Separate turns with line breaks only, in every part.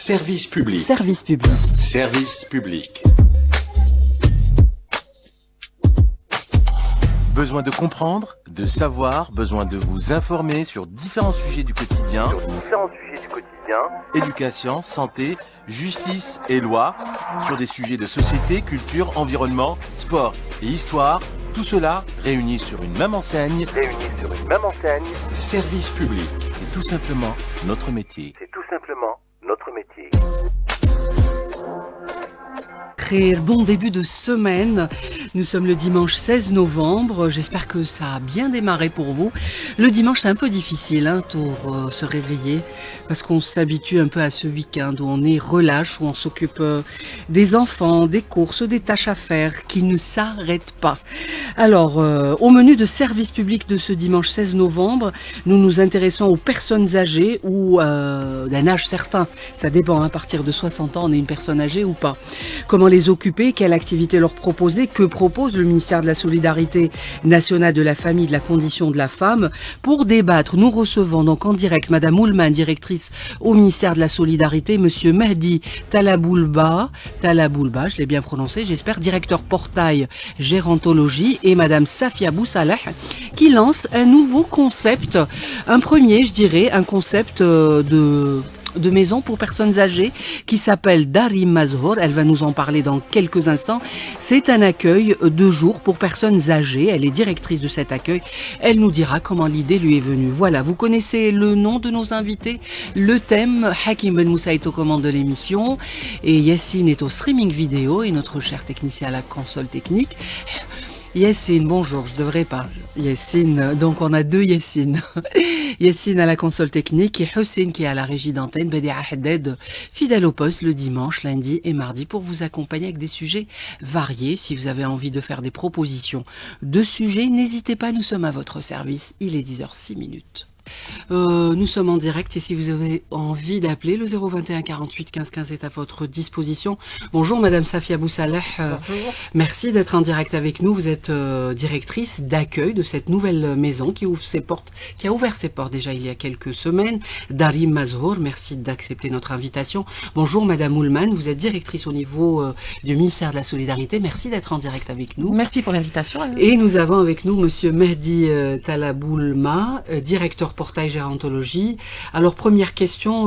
Service public.
Service public.
Service public.
Besoin de comprendre, de savoir, besoin de vous informer sur différents sujets du quotidien. Éducation, santé, justice et loi, sur des sujets de société, culture, environnement, sport et histoire. Tout cela réuni sur une même enseigne.
Service public.
C'est tout simplement notre métier.
Bon début de semaine, nous sommes le dimanche 16 novembre, j'espère que ça a bien démarré pour vous. Le dimanche c'est un peu difficile pour se réveiller parce qu'on s'habitue un peu à ce week-end où on est relâche, où on s'occupe des enfants, des courses, des tâches à faire qui ne s'arrêtent pas. Alors, au menu de service public de ce dimanche 16 novembre, nous nous intéressons aux personnes âgées ou d'un âge certain, ça dépend, à partir de 60 ans on est une personne âgée ou pas. Comment les occuper, quelle activité leur proposer, que propose le ministère de la Solidarité nationale, de la famille, de la condition de la femme. Pour débattre, nous recevons donc en direct Madame Oulman, directrice au ministère de la Solidarité, Monsieur Mehdi Talaboulba, je l'ai bien prononcé, j'espère, directeur portail gérontologie, et Madame Safia Boussalah, qui lance un nouveau concept, un premier, je dirais, un concept de maison pour personnes âgées qui s'appelle Darim Mazhour. Elle va nous en parler dans quelques instants. C'est un accueil de jour pour personnes âgées. Elle est directrice de cet accueil. Elle nous dira comment l'idée lui est venue. Voilà, vous connaissez le nom de nos invités, le thème. Hakim Ben Moussa est aux commandes de l'émission et Yassine est au streaming vidéo et notre cher technicien à la console technique. Yassine, bonjour, je devrais pas. Yassine, donc on a deux Yassine. Yassine à la console technique et Hussein qui est à la régie d'antenne, Bedia Haddad, fidèle au poste le dimanche, lundi et mardi pour vous accompagner avec des sujets variés. Si vous avez envie de faire des propositions de sujets, n'hésitez pas, nous sommes à votre service. Il est 10h06. Nous sommes en direct et si vous avez envie d'appeler, le 021 48 15 15 est à votre disposition. Bonjour Madame Safia Boussalah.
Bonjour.
Merci d'être en direct avec nous. Vous êtes directrice d'accueil de cette nouvelle maison qui ouvre ses portes, qui a ouvert ses portes déjà il y a quelques semaines. Darim Mazhour, merci d'accepter notre invitation. Bonjour Madame Oulman, vous êtes directrice au niveau du ministère de la Solidarité. Merci d'être en direct avec nous.
Merci pour l'invitation.
Et nous avons avec nous Monsieur Mehdi Talaboulma, directeur portail gérontologie. Alors première question,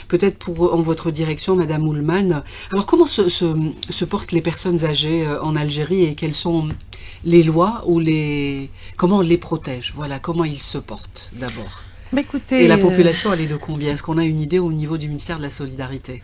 peut-être en votre direction, Madame Oulman. Alors comment se portent les personnes âgées en Algérie et quelles sont les lois ou comment on les protège? Voilà, comment ils se portent d'abord.
Bah, écoutez,
et la population, elle est de combien? Est-ce qu'on a une idée au niveau du ministère de la Solidarité?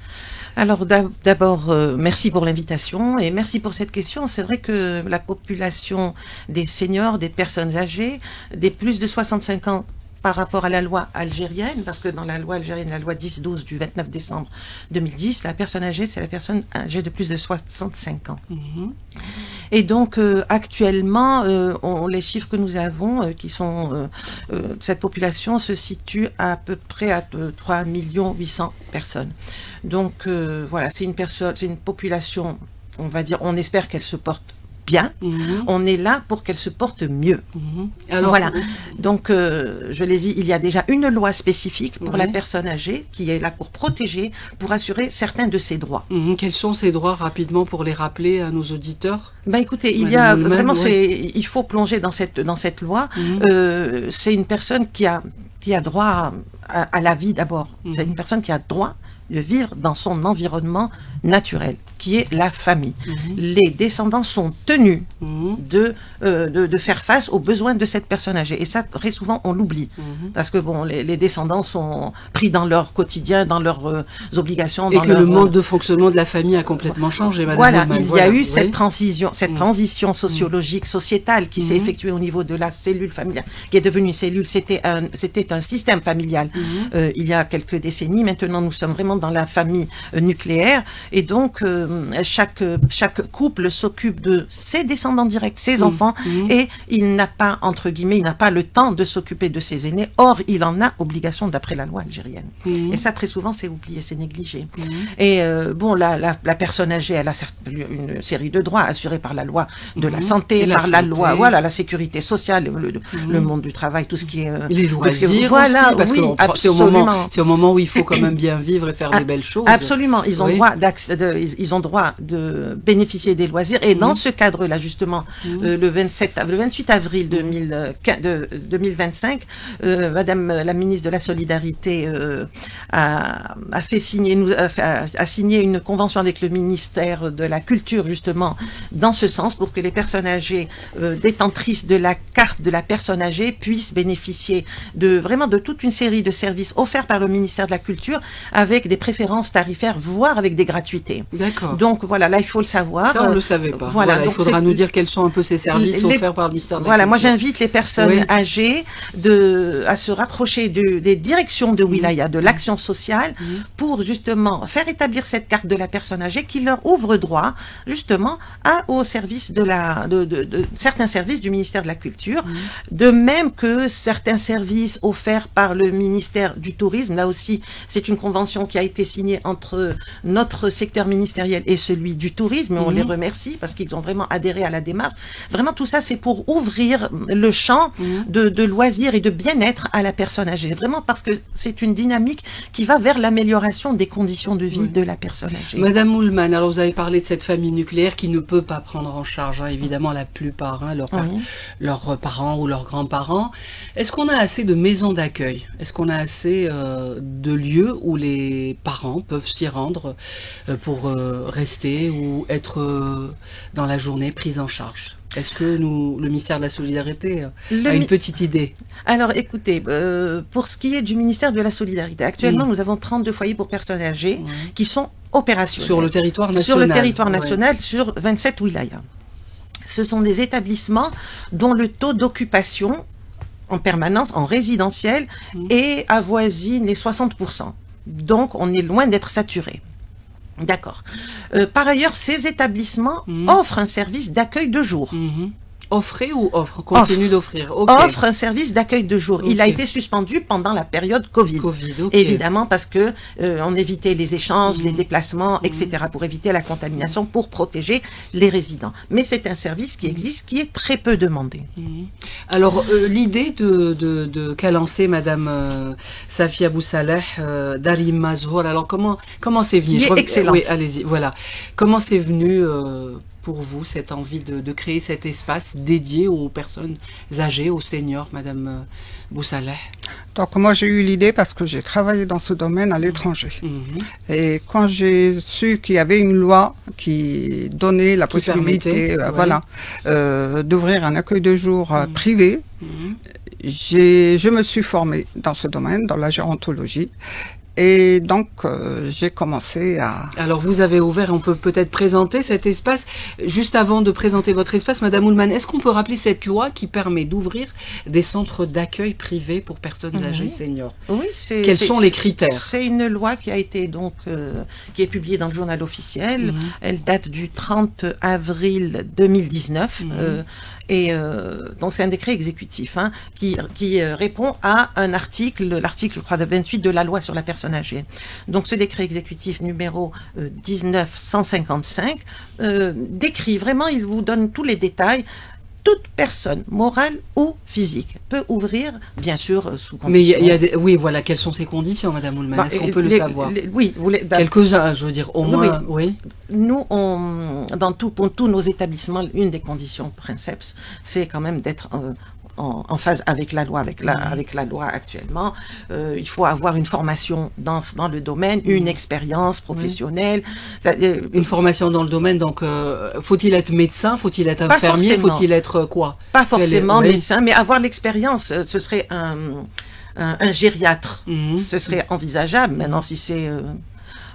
Alors d'abord, merci pour l'invitation et merci pour cette question. C'est vrai que la population des seniors, des personnes âgées, des plus de 65 ans, par rapport à la loi algérienne, parce que dans la loi algérienne, la loi 10-12 du 29 décembre 2010, la personne âgée, c'est la personne âgée de plus de 65 ans. Mmh. Et donc, actuellement, les chiffres que nous avons, qui sont, cette population se situe à peu près à 3 800 000 personnes. Donc, voilà, c'est une population, on va dire, on espère qu'elle se porte bien, on est là pour qu'elle se porte mieux. Alors, voilà. Donc, je l'ai dit, il y a déjà une loi spécifique pour la personne âgée qui est là pour protéger, pour assurer certains de ses droits.
Quels sont ces droits rapidement pour les rappeler à nos auditeurs?
Ben écoutez, il y a vraiment, il faut plonger dans cette loi. C'est une personne qui a droit à la vie d'abord. C'est une personne qui a droit de vivre dans son environnement naturel, qui est la famille. Les descendants sont tenus de faire face aux besoins de cette personne âgée. Et ça, très souvent, on l'oublie. Parce que bon, les descendants sont pris dans leur quotidien, dans leurs obligations.
Et que le mode de fonctionnement de la famille a complètement changé, Madame
Voilà,
Oulman.
Il y a eu cette transition sociologique, sociétale qui s'est effectuée au niveau de la cellule familiale, qui est devenue une cellule. C'était un système familial il y a quelques décennies. Maintenant, nous sommes vraiment dans la famille nucléaire. Et donc, chaque couple s'occupe de ses descendants directs, ses enfants, et il n'a pas, entre guillemets, il n'a pas le temps de s'occuper de ses aînés. Or, il en a obligation d'après la loi algérienne. Et ça, très souvent, c'est oublié, c'est négligé. Et bon, la personne âgée, elle a une série de droits assurés par la loi de la santé, par la loi, voilà, la sécurité sociale, le monde du travail, tout ce qui est...
les loisirs
voilà,
aussi, parce
oui,
que c'est au moment où il faut quand même bien vivre et faire des belles choses.
Absolument, ils ont ils ont droit de bénéficier des loisirs, et dans ce cadre-là, justement, le 28 avril 2025, Madame la ministre de la Solidarité a signé une convention avec le ministère de la Culture, justement, dans ce sens, pour que les personnes âgées détentrices de la carte de la personne âgée puissent bénéficier de toute une série de services offerts par le ministère de la Culture, avec des préférences tarifaires, voire avec des gratuités.
D'accord.
Donc voilà, là il faut le savoir.
Ça on ne le savait pas.
Voilà,
il faudra nous dire quels sont un peu ces services offerts par le ministère de la Culture.
Moi j'invite les personnes âgées à se rapprocher des directions de Wilaya, de l'action sociale, pour justement faire établir cette carte de la personne âgée qui leur ouvre droit justement au service de certains services du ministère de la Culture, de même que certains services offerts par le ministère du Tourisme. Là aussi, c'est une convention qui a été signée entre notre secteur ministériel et celui du tourisme, et on les remercie parce qu'ils ont vraiment adhéré à la démarche. Vraiment, tout ça, c'est pour ouvrir le champ de loisirs et de bien-être à la personne âgée. Vraiment parce que c'est une dynamique qui va vers l'amélioration des conditions de vie de la personne âgée.
Madame Moulman, alors vous avez parlé de cette famille nucléaire qui ne peut pas prendre en charge, évidemment, la plupart, leurs parents ou leurs grands-parents. Est-ce qu'on a assez de maisons d'accueil? Est-ce qu'on a assez de lieux où les parents peuvent s'y rendre pour rester ou être dans la journée prise en charge? Est-ce que le ministère de la Solidarité a une petite idée?
Alors écoutez, pour ce qui est du ministère de la Solidarité, actuellement nous avons 32 foyers pour personnes âgées qui sont opérationnels.
Sur le territoire national.
Sur le territoire national, sur 27 wilayas. Ce sont des établissements dont le taux d'occupation en permanence, en résidentiel, et avoisine les 60%. Donc, on est loin d'être saturé. D'accord. Par ailleurs, ces établissements offrent un service d'accueil de jour.
Offrez ou offre? Continue d'offrir.
Offre un service d'accueil de jour. Il a été suspendu pendant la période Covid. Évidemment, parce que on évitait les échanges, les déplacements, etc., pour éviter la contamination, pour protéger les résidents. Mais c'est un service qui existe, qui est très peu demandé.
Alors, l'idée qu'a lancé Madame Safia Boussaleh, Darim Mazhour, alors comment c'est venu?
Excellent.
Oui, allez-y, voilà. Comment c'est venu pour vous, cette envie de créer cet espace dédié aux personnes âgées, aux seniors, Madame Boussaleh?
Donc moi j'ai eu l'idée parce que j'ai travaillé dans ce domaine à l'étranger. Et quand j'ai su qu'il y avait une loi qui donnait la possibilité d'ouvrir un accueil de jour privé, je me suis formée dans ce domaine, dans la gérontologie. Et donc, j'ai commencé à...
Alors, vous avez ouvert, on peut peut-être présenter cet espace. Juste avant de présenter votre espace, Madame Moulman, est-ce qu'on peut rappeler cette loi qui permet d'ouvrir des centres d'accueil privés pour personnes âgées seniors?
Oui,
quels sont les critères?
C'est une loi qui a été qui est publiée dans le journal officiel. Elle date du 30 avril 2019. Donc c'est un décret exécutif qui répond à l'article je crois de 28 de la loi sur la personne âgée. Donc ce décret exécutif numéro 19155 décrit vraiment, il vous donne tous les détails. Toute personne, morale ou physique, peut ouvrir, bien sûr, sous condition.
Mais oui, voilà, quelles sont ces conditions, Madame Moulman? Est-ce qu'on peut le savoir?
Oui,
quelques-uns, je veux dire, au moins, oui.
Nous, pour tous nos établissements, une des conditions princeps, c'est quand même d'être en phase avec la loi, avec la loi actuellement. Il faut avoir une formation dans le domaine, une expérience professionnelle.
Une formation dans le domaine, donc faut-il être médecin, faut-il être infirmier, faut-il être quoi?
Pas forcément médecin, mais avoir l'expérience. Ce serait un gériatre. Ce serait envisageable. Maintenant, si c'est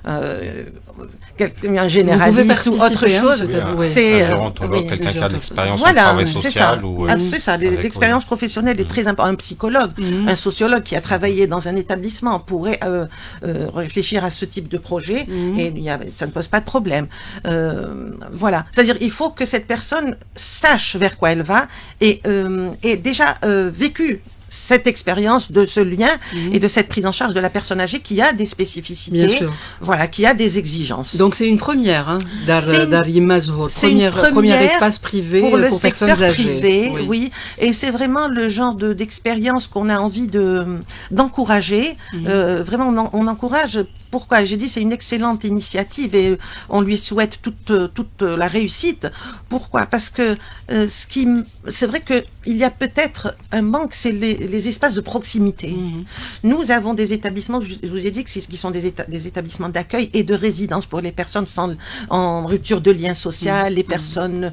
un généraliste ou autre chose.
C'est un gérontologue, quelqu'un qui a de l'expérience en travail social.
C'est ça, l'expérience professionnelle est très importante. Un psychologue, un sociologue qui a travaillé dans un établissement pourrait réfléchir à ce type de projet et ça ne pose pas de problème. Voilà, c'est-à-dire il faut que cette personne sache vers quoi elle va et déjà vécu cette expérience de ce lien et de cette prise en charge de la personne âgée qui a des spécificités, voilà, qui a des exigences.
Donc c'est une première, Dar Yimma Zohor, premier espace privé
pour le
personnes
secteur
âgées.
Privé, oui. Et c'est vraiment le genre d'expérience qu'on a envie d'encourager. Vraiment, on encourage. Pourquoi? J'ai dit c'est une excellente initiative et on lui souhaite toute la réussite. Pourquoi? Parce que c'est vrai que il y a peut-être un manque, c'est les espaces de proximité. Nous avons des établissements, je vous ai dit qui sont des établissements d'accueil et de résidence pour les personnes en rupture de lien social, les personnes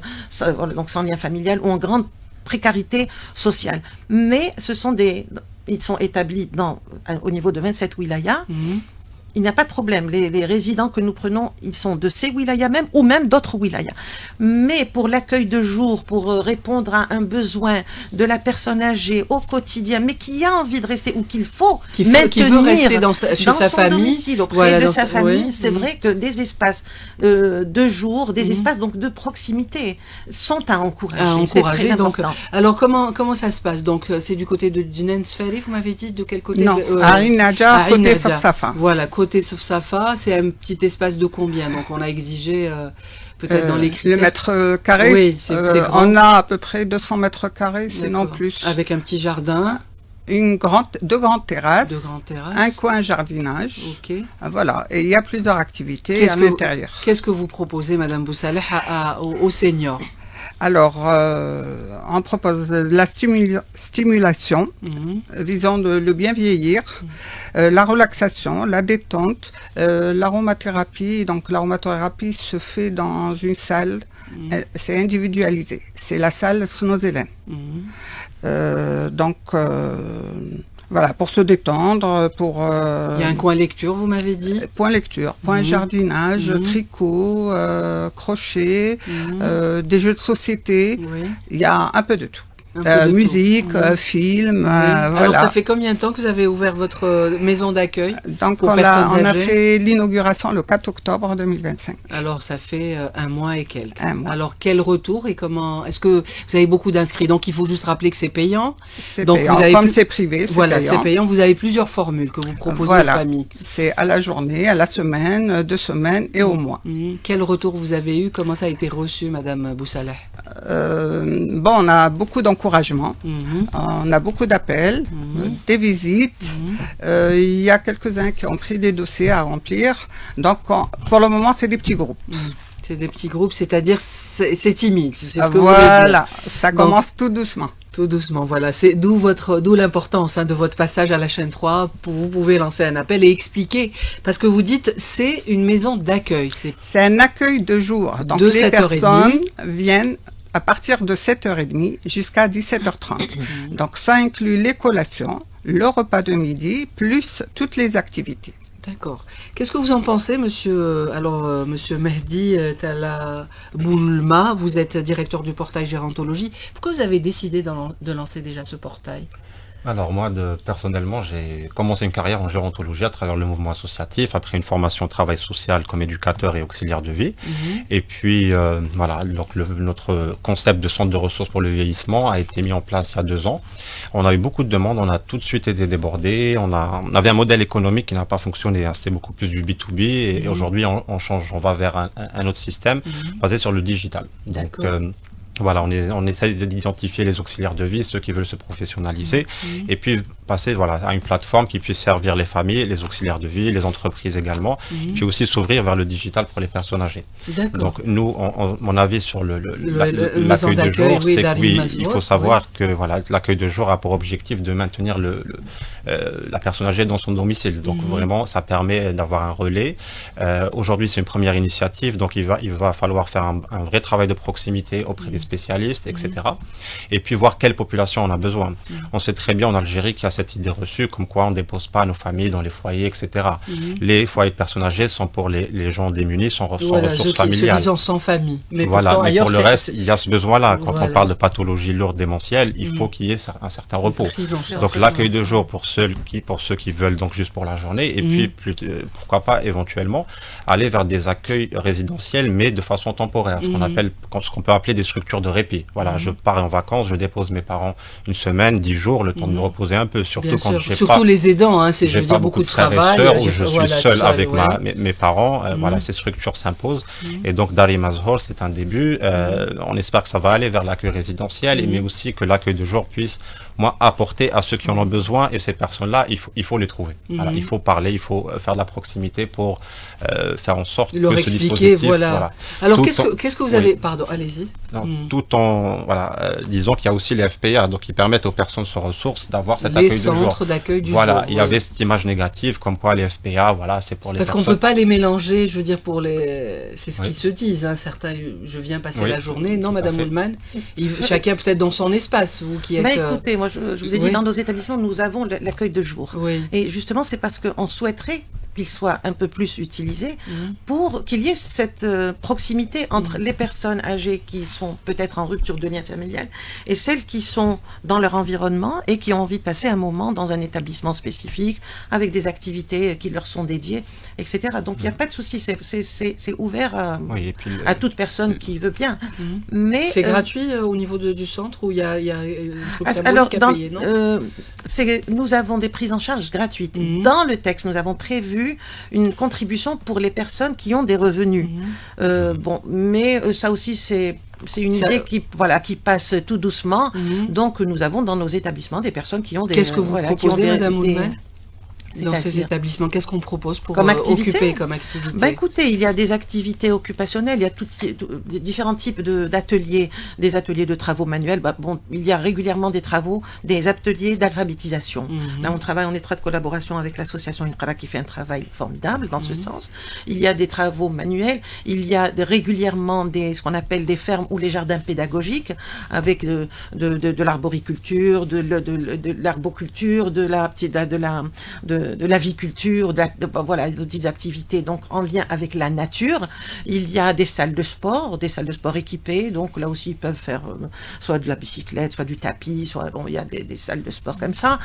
donc sans lien familial ou en grande précarité sociale. Mais ils sont établis au niveau de 27 wilayas. Il n'y a pas de problème. Les résidents que nous prenons, ils sont de ces wilayas même ou même d'autres wilayas. Mais pour l'accueil de jour, pour répondre à un besoin de la personne âgée au quotidien, mais qui a envie de rester ou qu'il faut maintenir
qui veut rester chez sa
son
famille,
domicile, auprès de sa famille, c'est vrai que des espaces de jour, des espaces donc de proximité sont à encourager. C'est très important.
Alors comment ça se passe? Donc c'est du côté de Djinen Sferi, vous m'avez dit de quel côté?
Non, à Inadja, côté Safsafa.
Voilà, côté Safsafa, c'est un petit espace de combien? Donc on a exigé peut-être dans les critères.
Le mètre carré,
oui, c'est
on a à peu près 200 mètres carrés, sinon plus.
Avec un petit jardin.
Deux grandes terrasses, un coin jardinage.
Okay.
Voilà, et il y a plusieurs activités à l'intérieur.
Qu'est-ce que vous proposez, Madame Boussaleh, aux seniors?
Alors, on propose la stimulation visant le bien vieillir, la relaxation, la détente, l'aromathérapie. Donc, l'aromathérapie se fait dans une salle, c'est individualisé. C'est la salle Snozelen. Voilà, pour se détendre, il
y a un coin lecture, vous m'avez dit.
Point lecture, point jardinage, tricot, crochet, des jeux de société. Il y a un peu de tout. Musique, film, voilà.
Alors ça fait combien de temps que vous avez ouvert votre maison d'accueil?
Donc on a fait l'inauguration le 4 octobre 2025.
Alors ça fait un mois et quelques.
Un mois.
Alors quel retour et comment? Est-ce que vous avez beaucoup d'inscrits? Donc il faut juste rappeler que c'est payant.
C'est payant. Comme c'est privé, c'est
voilà,
payant.
C'est payant. Vous avez plusieurs formules que vous proposez aux familles.
C'est à la journée, à la semaine, 2 semaines et au mois.
Quel retour vous avez eu? Comment ça a été reçu, Madame Boussaleh?
On a beaucoup d'encouragement. On a beaucoup d'appels, des visites. Il y a quelques-uns qui ont pris des dossiers à remplir. Donc, pour le moment, c'est des petits groupes.
C'est des petits groupes, c'est-à-dire c'est timide. C'est ce que
voilà, ça commence tout doucement.
Tout doucement, voilà. C'est d'où l'importance de votre passage à la chaîne 3. Vous pouvez lancer un appel et expliquer. Parce que vous dites, c'est une maison d'accueil. C'est
un accueil de jour. Donc, les personnes viennent à partir de 7h30 jusqu'à 17h30. Donc, ça inclut les collations, le repas de midi, plus toutes les activités.
D'accord. Qu'est-ce que vous en pensez, monsieur Mehdi Talla Boulma? Vous êtes directeur du portail Gérontologie. Pourquoi vous avez décidé de lancer déjà ce portail?
Alors moi, personnellement, j'ai commencé une carrière en gérontologie à travers le mouvement associatif, après une formation en travail social comme éducateur et auxiliaire de vie. Et puis, voilà, donc notre concept de centre de ressources pour le vieillissement a été mis en place il y a 2 ans. On a eu beaucoup de demandes, on a tout de suite été débordés. On avait un modèle économique qui n'a pas fonctionné, c'était beaucoup plus du B2B. Et aujourd'hui, on change, on va vers un autre système basé sur le digital. Donc, voilà, on essaie d'identifier les auxiliaires de vie, ceux qui veulent se professionnaliser, et puis passer à une plateforme qui puisse servir les familles, les auxiliaires de vie, les entreprises également, puis aussi s'ouvrir vers le digital pour les personnes âgées. Donc nous, mon avis sur l'accueil de jour, c'est que oui, il faut savoir que l'accueil de jour a pour objectif de maintenir la personne âgée dans son domicile. Donc vraiment, ça permet d'avoir un relais. Aujourd'hui, c'est une première initiative, donc il va falloir faire un vrai travail de proximité auprès des spécialistes, etc. Et puis voir quelle population on a besoin. On sait très bien en Algérie qu'il y a cette idée reçue comme quoi on dépose pas nos familles dans les foyers, etc. Les foyers de personnes âgées sont pour les gens démunis, sans ressources familiales.
Ceux qui sont sans famille. Mais
voilà,
pourtant,
mais
ailleurs,
pour le reste, il y a ce besoin-là. Quand
Voilà.
on parle de pathologie lourde démentielle, il faut qu'il y ait un certain repos.
prise en charge.
Donc l'accueil de jour pour ceux qui veulent donc juste pour la journée, et puis pourquoi pas éventuellement aller vers des accueils résidentiels, mais de façon temporaire, ce qu'on peut appeler des structures de répit. Voilà, je pars en vacances, je dépose mes parents une semaine, 10 jours, le temps de me reposer un peu, surtout
Bien
quand
sûr.
j'ai
Surtout
pas,
les aidants, hein, c'est, je
j'ai
veux
pas
dire, beaucoup de
frères et
travail.
sœurs, où je suis seul avec
ouais.
mes parents. Voilà, ces structures s'imposent. Et donc Dari Mazhor, c'est un début. On espère que ça va aller vers l'accueil résidentiel, mais aussi que l'accueil de jour puisse apporter à ceux qui en ont besoin, et ces personnes-là, il faut les trouver. Voilà, il faut parler, il faut faire de la proximité pour faire en sorte
Leur
que
expliquer,
ce dispositif,
voilà. Alors,
tout
qu'est-ce que vous avez... Pardon, allez-y.
Tout en, disons qu'il y a aussi les FPA, donc ils permettent aux personnes sans ressources d'avoir cet accueil de jour.
Les centres d'accueil du jour.
Voilà, il y avait cette image négative, comme quoi les FPA, voilà, c'est pour les
Parce
personnes.
qu'on peut pas les mélanger, je veux dire, c'est ce qu'ils se disent, hein. Certains, je viens passer la journée. Non, Madame Oulman, chacun peut-être dans son espace, vous qui êtes...
Écoutez, moi, je vous ai dit, dans nos établissements, nous avons l'accueil de jour.
Oui.
Et justement, c'est parce qu'on souhaiterait qu'il soit un peu plus utilisé pour qu'il y ait cette proximité entre les personnes âgées qui sont peut-être en rupture de lien familial et celles qui sont dans leur environnement et qui ont envie de passer un moment dans un établissement spécifique avec des activités qui leur sont dédiées, etc. Donc il n'y a pas de souci, c'est ouvert à toute personne qui veut bien. Mais
c'est gratuit au niveau du centre où il y a un truc symbolique
alors,
à payer, non
nous avons des prises en charge gratuites. Dans le texte, nous avons prévu une contribution pour les personnes qui ont des revenus. Bon, mais ça aussi, c'est une idée qui passe tout doucement. Donc, nous avons dans nos établissements des personnes qui ont des...
Qu'est-ce que vous proposez, Madame Oulman, dans ces établissements? Qu'est-ce qu'on propose pour occuper comme activité?
Écoutez, il y a des activités occupationnelles, il y a différents types d'ateliers, des ateliers de travaux manuels. Il y a régulièrement des ateliers d'alphabétisation. Là, on travaille en étroite collaboration avec l'association Inqara qui fait un travail formidable dans ce sens. Il y a des travaux manuels, il y a régulièrement ce qu'on appelle des fermes ou les jardins pédagogiques avec de l'arboriculture, de l'arboculture, de l'aviculture, des activités donc en lien avec la nature. Il y a des salles de sport équipées, donc là aussi ils peuvent faire soit de la bicyclette, soit du tapis, il y a des salles de sport comme ça.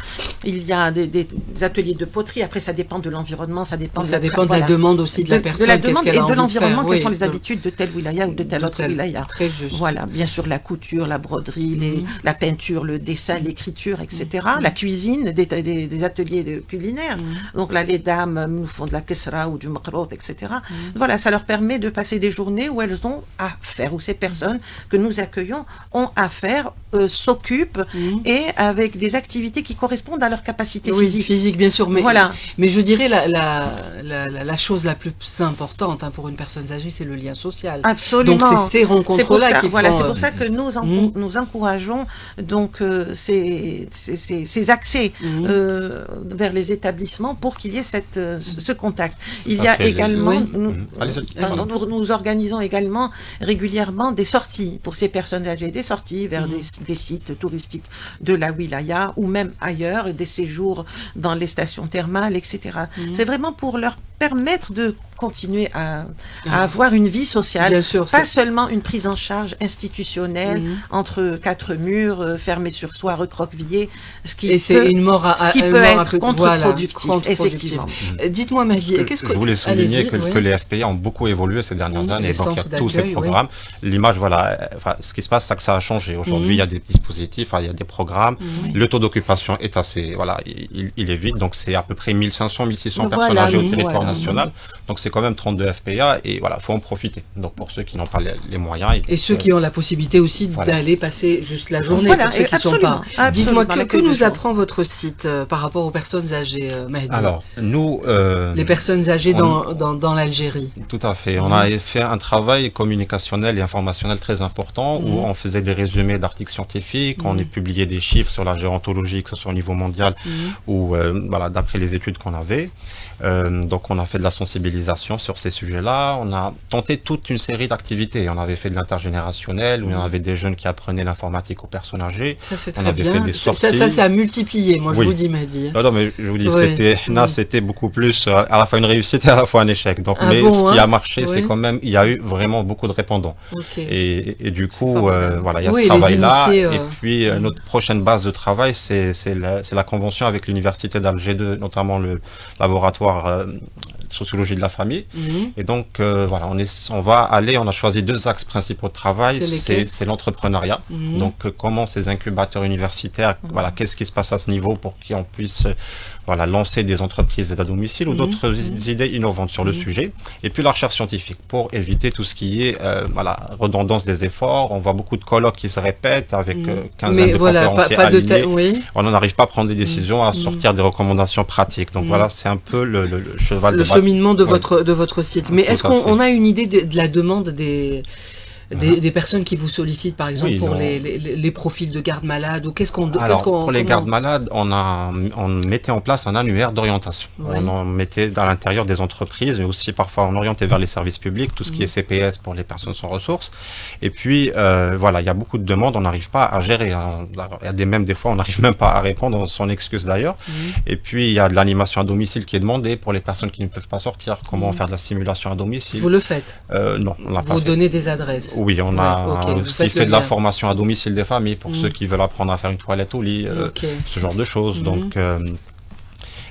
Il y a des ateliers de poterie, après ça dépend de l'environnement, ça dépend de la demande aussi
de la personne,
de la demande et de l'environnement, quelles sont les
oui,
habitudes de telle wilaya ou de telle autre wilaya.
Très juste.
Voilà, bien sûr la couture, la broderie, la peinture, le dessin, l'écriture, etc. La cuisine, des ateliers culinaires. Donc là, les dames nous font de la kesra ou du makrot, etc. Voilà, ça leur permet de passer des journées où elles ont à faire, où ces personnes que nous accueillons ont à faire, s'occupent et avec des activités qui correspondent à leur capacité
physique, bien sûr. Mais,
voilà.
Mais je dirais la chose la plus importante pour une personne âgée, c'est le lien social.
Absolument.
Donc c'est ces rencontres-là qui font...
Voilà, c'est pour ça que nous encourageons donc ces accès vers les établissements pour qu'il y ait ce contact. Il y a également, nous organisons également régulièrement des sorties pour ces personnes âgées, des sorties vers des sites touristiques de la wilaya ou même ailleurs, des séjours dans les stations thermales, etc. C'est vraiment pour leur permettre de continuer à avoir une vie sociale,
bien sûr,
pas seulement une prise en charge institutionnelle entre quatre murs, fermés sur soi, recroquevillés, ce qui peut être contre-productif, effectivement.
Dites-moi, Mahdi, qu'est-ce que...
Je voulais souligner que les FPA ont beaucoup évolué ces dernières années, donc il y a tous ces programmes. L'image, ce qui se passe, c'est que ça a changé. Aujourd'hui, il y a des dispositifs, il y a des programmes. Le taux d'occupation est assez, il est vite, donc c'est à peu près 1500, 1600 personnes âgées au territoire national. Donc c'est quand même 32 FPA et faut en profiter. Donc pour ceux qui n'ont pas les moyens.
Et ceux qui ont la possibilité aussi d'aller passer juste la journée, pour ceux qui ne sont pas. Dites-moi, que nous apprend votre site par rapport aux personnes âgées, Mahdi?
Alors, nous...
les personnes âgées dans l'Algérie.
Tout à fait. On a fait un travail communicationnel et informationnel très important où on faisait des résumés d'articles scientifiques, on a publié des chiffres sur la gérontologie, que ce soit au niveau mondial ou d'après les études qu'on avait. Donc on a fait de la sensibilisation sur ces sujets-là. On a tenté toute une série d'activités. On avait fait de l'intergénérationnel, où il y en avait des jeunes qui apprenaient l'informatique aux personnes âgées.
Ça, c'est
On
très
avait fait
bien.
des
Ça,
sorties.
ça a multiplié, moi, je
Oui.
vous dis, Mehdi.
Non, mais je vous dis,
Oui.
c'était beaucoup plus à la fois une réussite et à la fois un échec. Donc,
Ah
mais
bon,
ce qui
hein?
a marché, c'est
Oui.
quand même, il y a eu vraiment beaucoup de répondants.
Ok.
Et du coup,
formidable.
voilà, il y a
Oui,
ce
les
travail-là.
initiés,
Et puis, notre prochaine base de travail, c'est la convention avec l'université d'Alger 2, notamment le laboratoire sociologie de la famille.
Mhm.
Et donc, voilà, on a choisi 2 axes principaux de travail.
C'est lesquels?
C'est l'entrepreneuriat.
Mhm.
Donc, comment ces incubateurs universitaires, voilà, qu'est-ce qui se passe à ce niveau pour qu'on puisse, voilà, lancer des entreprises d'aide à domicile ou d'autres idées innovantes sur le sujet. Et puis, la recherche scientifique pour éviter tout ce qui est, voilà, redondance des efforts. On voit beaucoup de colloques qui se répètent avec 15
Mais
de
voilà,
conférenciers
pas de
alignés.
oui.
On n'arrive pas à prendre des décisions, à sortir des recommandations pratiques. Donc voilà, c'est un peu le cheval
Le
de
cheminement de
Ouais.
de votre site. Mais
Tout
est-ce
à
qu'on
fait.
a une idée de la demande des personnes qui vous sollicitent, par exemple,
Oui,
pour
non.
les profils de garde malade ou
Alors, pour les
comment-
gardes malades, on mettait en place un annuaire d'orientation.
Ouais.
On en mettait à l'intérieur des entreprises, mais aussi parfois on orientait vers les services publics, tout ce qui est CPS pour les personnes sans ressources. Et puis, voilà, il y a beaucoup de demandes, on n'arrive pas à gérer. Hein. Il y a même des fois, on n'arrive même pas à répondre, on s'en excuse d'ailleurs. Et puis, il y a de l'animation à domicile qui est demandée pour les personnes qui ne peuvent pas sortir. Comment faire de la stimulation à domicile?
Vous le faites.
Non, on l'a pas
Vous
fait.
donnez des adresses.
Oui, on a
Ouais, ok, vous
aussi
faites
fait
le
de la
lien.
formation à domicile des familles pour ceux qui veulent apprendre à faire une toilette au lit,
Ok.
ce genre de choses. Donc,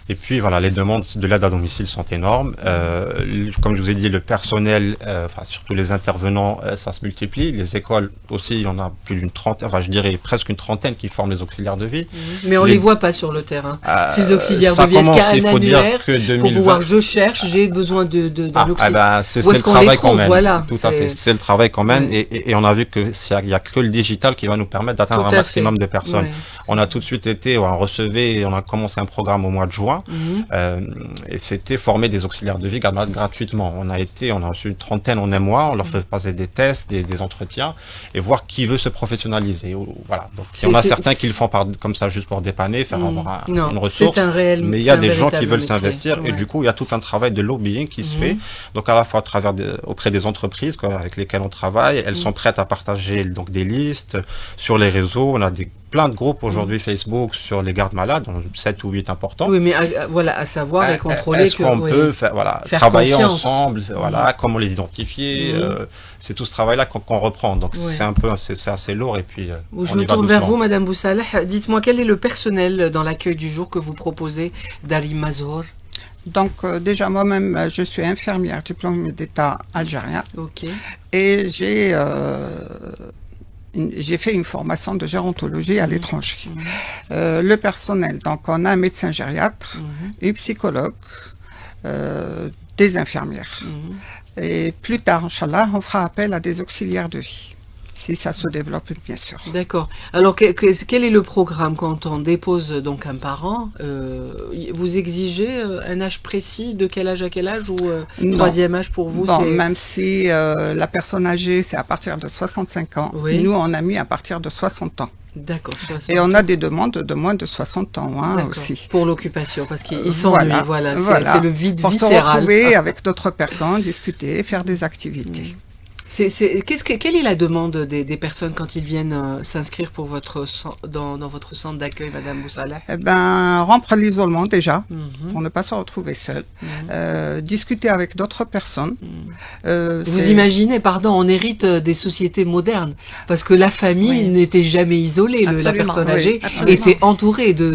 et puis voilà, les demandes de l'aide à domicile sont énormes. Comme je vous ai dit, le personnel, enfin surtout les intervenants, ça se multiplie. Les écoles aussi, il y en a plus d'une trentaine, enfin je dirais presque une trentaine qui forment les auxiliaires de vie.
Mais on
Les-
les voit pas sur le terrain. Ces auxiliaires
ça
de vie, est-ce qu'il y a
commence, il
un
faut dire
annuaire
que
pour
2020
pouvoir, je cherche, j'ai besoin d'un auxiliaire.
ben, c'est
Où
le
est-ce qu'on les
travail
trouve,
quand même.
voilà,
Tout à
c'est-
fait. C'est le travail quand même.
Ouais.
Et on a vu que il y a que le digital qui va nous permettre d'atteindre
Tout
un
à
maximum
fait.
de personnes.
Ouais.
On a tout de suite été, on recevait, on a commencé un programme au mois de juin, et c'était former des auxiliaires de vie gratuitement. On a reçu une trentaine en un mois, on leur fait passer des tests, des entretiens, et voir qui veut se professionnaliser. Voilà. Donc, il y en a certains qui le font comme ça, juste pour dépanner, faire avoir une
Non,
ressource.
c'est un réel.
Mais il y
c'est
a
un
des gens qui
véritable
veulent
métier.
s'investir, et
Ouais.
du coup, il y a tout un travail de lobbying qui se fait. Donc, à la fois à travers auprès des entreprises avec lesquelles on travaille, elles sont prêtes à partager donc des listes sur les réseaux. On a plein de groupes aujourd'hui Facebook sur les gardes malades, 7 ou 8 importants.
Oui, mais voilà, à savoir et contrôler
Est-ce qu'on
oui.
peut faire, voilà,
Faire
travailler
confiance.
ensemble, voilà, comment les identifier, c'est tout ce travail-là qu'on reprend. Donc
Ouais.
c'est assez lourd et puis
Je
on
me
y va
tourne vers
doucement.
vous, Madame Boussaleh. Dites-moi, quel est le personnel dans l'accueil du jour que vous proposez d'Ali Mazor?
Donc déjà moi-même, je suis infirmière diplômée d'État algérien
Ok.
et j'ai fait une formation de gérontologie à l'étranger. Le personnel, donc on a un médecin gériatre, une psychologue, des infirmières. Et plus tard, Inch'Allah, on fera appel à des auxiliaires de vie, si ça se développe bien sûr.
D'accord. Alors, quel est le programme quand on dépose donc un parent? Vous exigez un âge précis, de quel âge à quel âge, ou
Non.
troisième âge pour vous?
Bon,
c'est...
même si la personne âgée, c'est à partir de 65 ans,
Oui.
nous, on a mis à partir de 60 ans.
D'accord. 60.
Et on a des demandes de moins de 60 ans
D'accord.
aussi.
Pour l'occupation, parce qu'ils s'ennuient, voilà. C'est le vide
Pour se
viscéral.
retrouver avec d'autres personnes, discuter, faire des activités.
Quelle est la demande des personnes quand ils viennent s'inscrire pour dans votre centre d'accueil, Madame Boussaleh?
Eh ben, rompre l'isolement déjà, pour ne pas se retrouver seul. Discuter avec d'autres personnes.
Vous imaginez, pardon, on hérite des sociétés modernes, parce que la famille
Oui.
n'était jamais isolée. La
Absolument,
personne
oui,
âgée
absolument.
était entourée des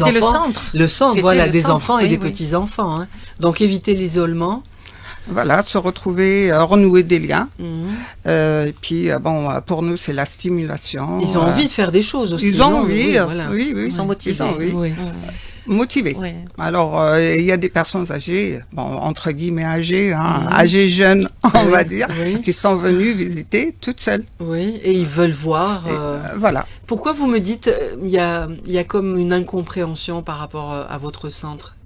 enfants.
C'était le centre.
Le centre,
C'était
voilà,
le
des
centre,
enfants et
oui,
des
oui.
petits-enfants. Hein. Donc éviter l'isolement.
Voilà, se retrouver, renouer des liens. Et puis, pour nous, c'est la stimulation.
Ils ont envie de faire des choses aussi.
Ils ont
non
envie,
Oui, voilà.
oui,
Ils sont motivés.
Ils ont envie.
Oui.
Motivés.
Oui.
Alors, il y a des personnes âgées, entre guillemets âgées, âgées jeunes, on va dire,
oui.
qui sont venues visiter toutes seules.
Oui, et ils veulent voir.
Voilà.
Pourquoi vous me dites il y a comme une incompréhension par rapport à votre centre?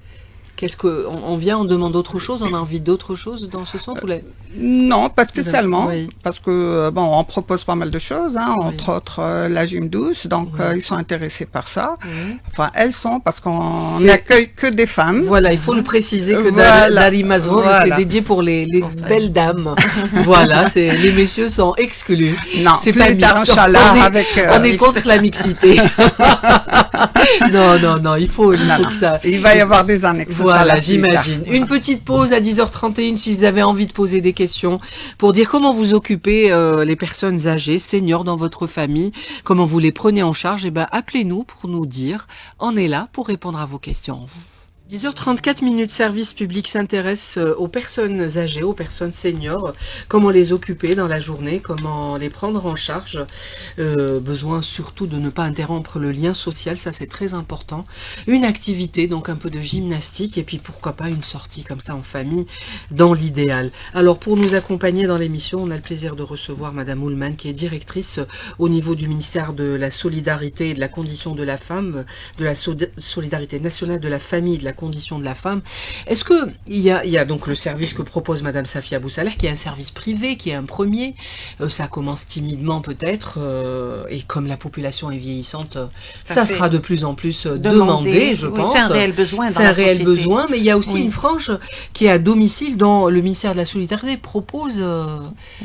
Qu'est-ce que on vient, on demande autre chose, on a envie d'autre chose dans ce sens
Non, pas spécialement,
Oui.
parce que bon, on propose pas mal de choses, hein, entre autres la gym douce, donc ils sont intéressés par ça.
Oui.
Enfin, elles sont, parce qu'on
C'est-
n'accueille que des femmes.
Voilà, il faut le préciser que
Voilà.
Dari Mazrour,
Voilà.
c'est dédié pour les belles dames. Voilà, les messieurs sont exclus.
Non,
C'est
plus
pas mixte.
tard, Inch'Allah,
On est-
avec...
On est contre la mixité. non, il faut que ça...
Il va y avoir des annexes.
Voilà,
Inch'Allah, plus
j'imagine.
tard.
Une petite pause à 10h31 si vous avez envie de poser des questions pour dire comment vous occupez les personnes âgées, seniors dans votre famille, comment vous les prenez en charge. Eh ben, appelez-nous pour nous dire. On est là pour répondre à vos questions. 10h34 minutes, service public s'intéresse aux personnes âgées, aux personnes seniors, comment les occuper dans la journée, comment les prendre en charge. Besoin surtout de ne pas interrompre le lien social, ça c'est très important. Une activité, donc un peu de gymnastique, et puis pourquoi pas une sortie comme ça en famille, dans l'idéal. Alors pour nous accompagner dans l'émission, on a le plaisir de recevoir Madame Oulman, qui est directrice au niveau du ministère de la Solidarité et de la Condition de la Femme, de la Solidarité nationale de la Famille et de la Condition de la Femme. Est-ce que il y a donc le service que propose Madame Safia Boussaler, qui est un service privé, qui est un premier. Ça commence timidement peut-être, et comme la population est vieillissante, ça
fait.
sera de plus en plus demandé, je
Oui,
pense.
c'est un réel besoin dans
C'est
la
un réel
société.
besoin, mais il y a aussi
Oui.
une frange qui est à domicile dont le ministère de la Solidarité propose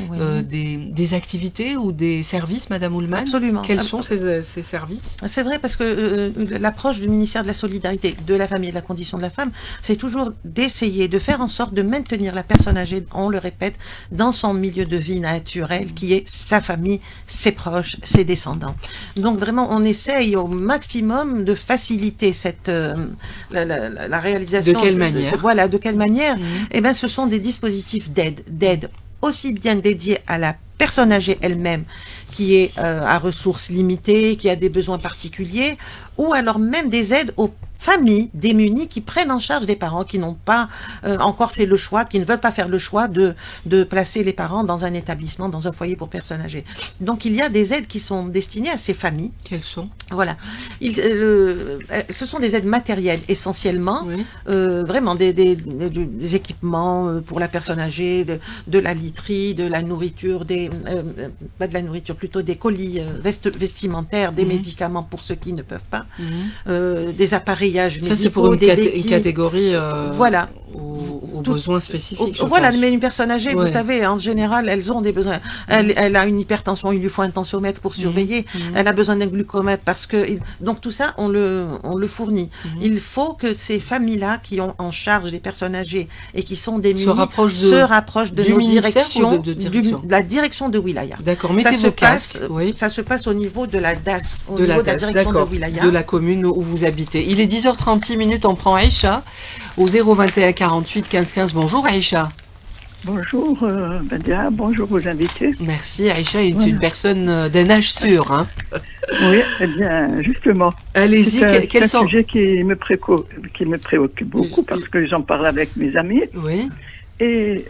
Oui.
des activités ou des services, Madame Oulman.
Absolument.
Quels sont ces services?
C'est vrai parce que l'approche du ministère de la Solidarité, de la Famille et de la Condition de la Femme, c'est toujours d'essayer de faire en sorte de maintenir la personne âgée, on le répète, dans son milieu de vie naturel, qui est sa famille, ses proches, ses descendants. Donc vraiment, on essaye au maximum de faciliter cette la réalisation.
De quelle manière?
Voilà, de quelle manière?
Mhm.
Eh ben, ce sont des dispositifs d'aide aussi bien dédiés à la personne âgée elle-même, qui est à ressources limitées, qui a des besoins particuliers, ou alors même des aides aux familles démunies qui prennent en charge des parents qui n'ont pas encore fait le choix, qui ne veulent pas faire le choix de placer les parents dans un établissement, dans un foyer pour personnes âgées. Donc il y a des aides qui sont destinées à ces familles.
Quels sont?
Voilà. Ce sont des aides matérielles essentiellement,
Oui.
vraiment des équipements pour la personne âgée, de la literie, de la nourriture, pas de la nourriture, plutôt des colis vestimentaires, des
Mhm.
médicaments pour ceux qui ne peuvent pas,
Mhm.
des appareillages
Ça,
médicaux,
c'est pour une
des béquilles.
catégorie
Voilà.
aux
Tout-
besoins spécifiques. je
Voilà,
pense.
mais une personne âgée,
Ouais.
vous savez, en général, elles ont des besoins. Elle a une hypertension, il lui faut un tensiomètre pour surveiller.
Mhm.
Elle a besoin d'un glucomètre parce que donc tout ça, on le fournit.
Mhm.
Il faut que ces familles-là qui ont en charge des personnes âgées et qui sont démunies
rapprochent
se rapprochent de
du
nos
ministère
directions,
ou de direction
de la direction de Wilaya.
D'accord,
Ça
mettez
se
vos casques.
passe,
Oui.
ça se passe au niveau de la DAS, au
De
niveau
la
de la
DAS,
direction de
d'accord,
Wilaya.
de la commune où vous habitez. Il est 10h36 minutes, on prend Aïcha au 021 48 15 15. Bonjour Aïcha.
Bonjour Badia, bonjour aux invités.
Merci, Aïcha est
Voilà.
une personne d'un âge sûr. Hein.
Oui, eh bien justement,
Allez-y,
c'est un,
quels
un
sont...
sujet qui me préoccupe beaucoup parce que j'en parle avec mes amis
Oui,
et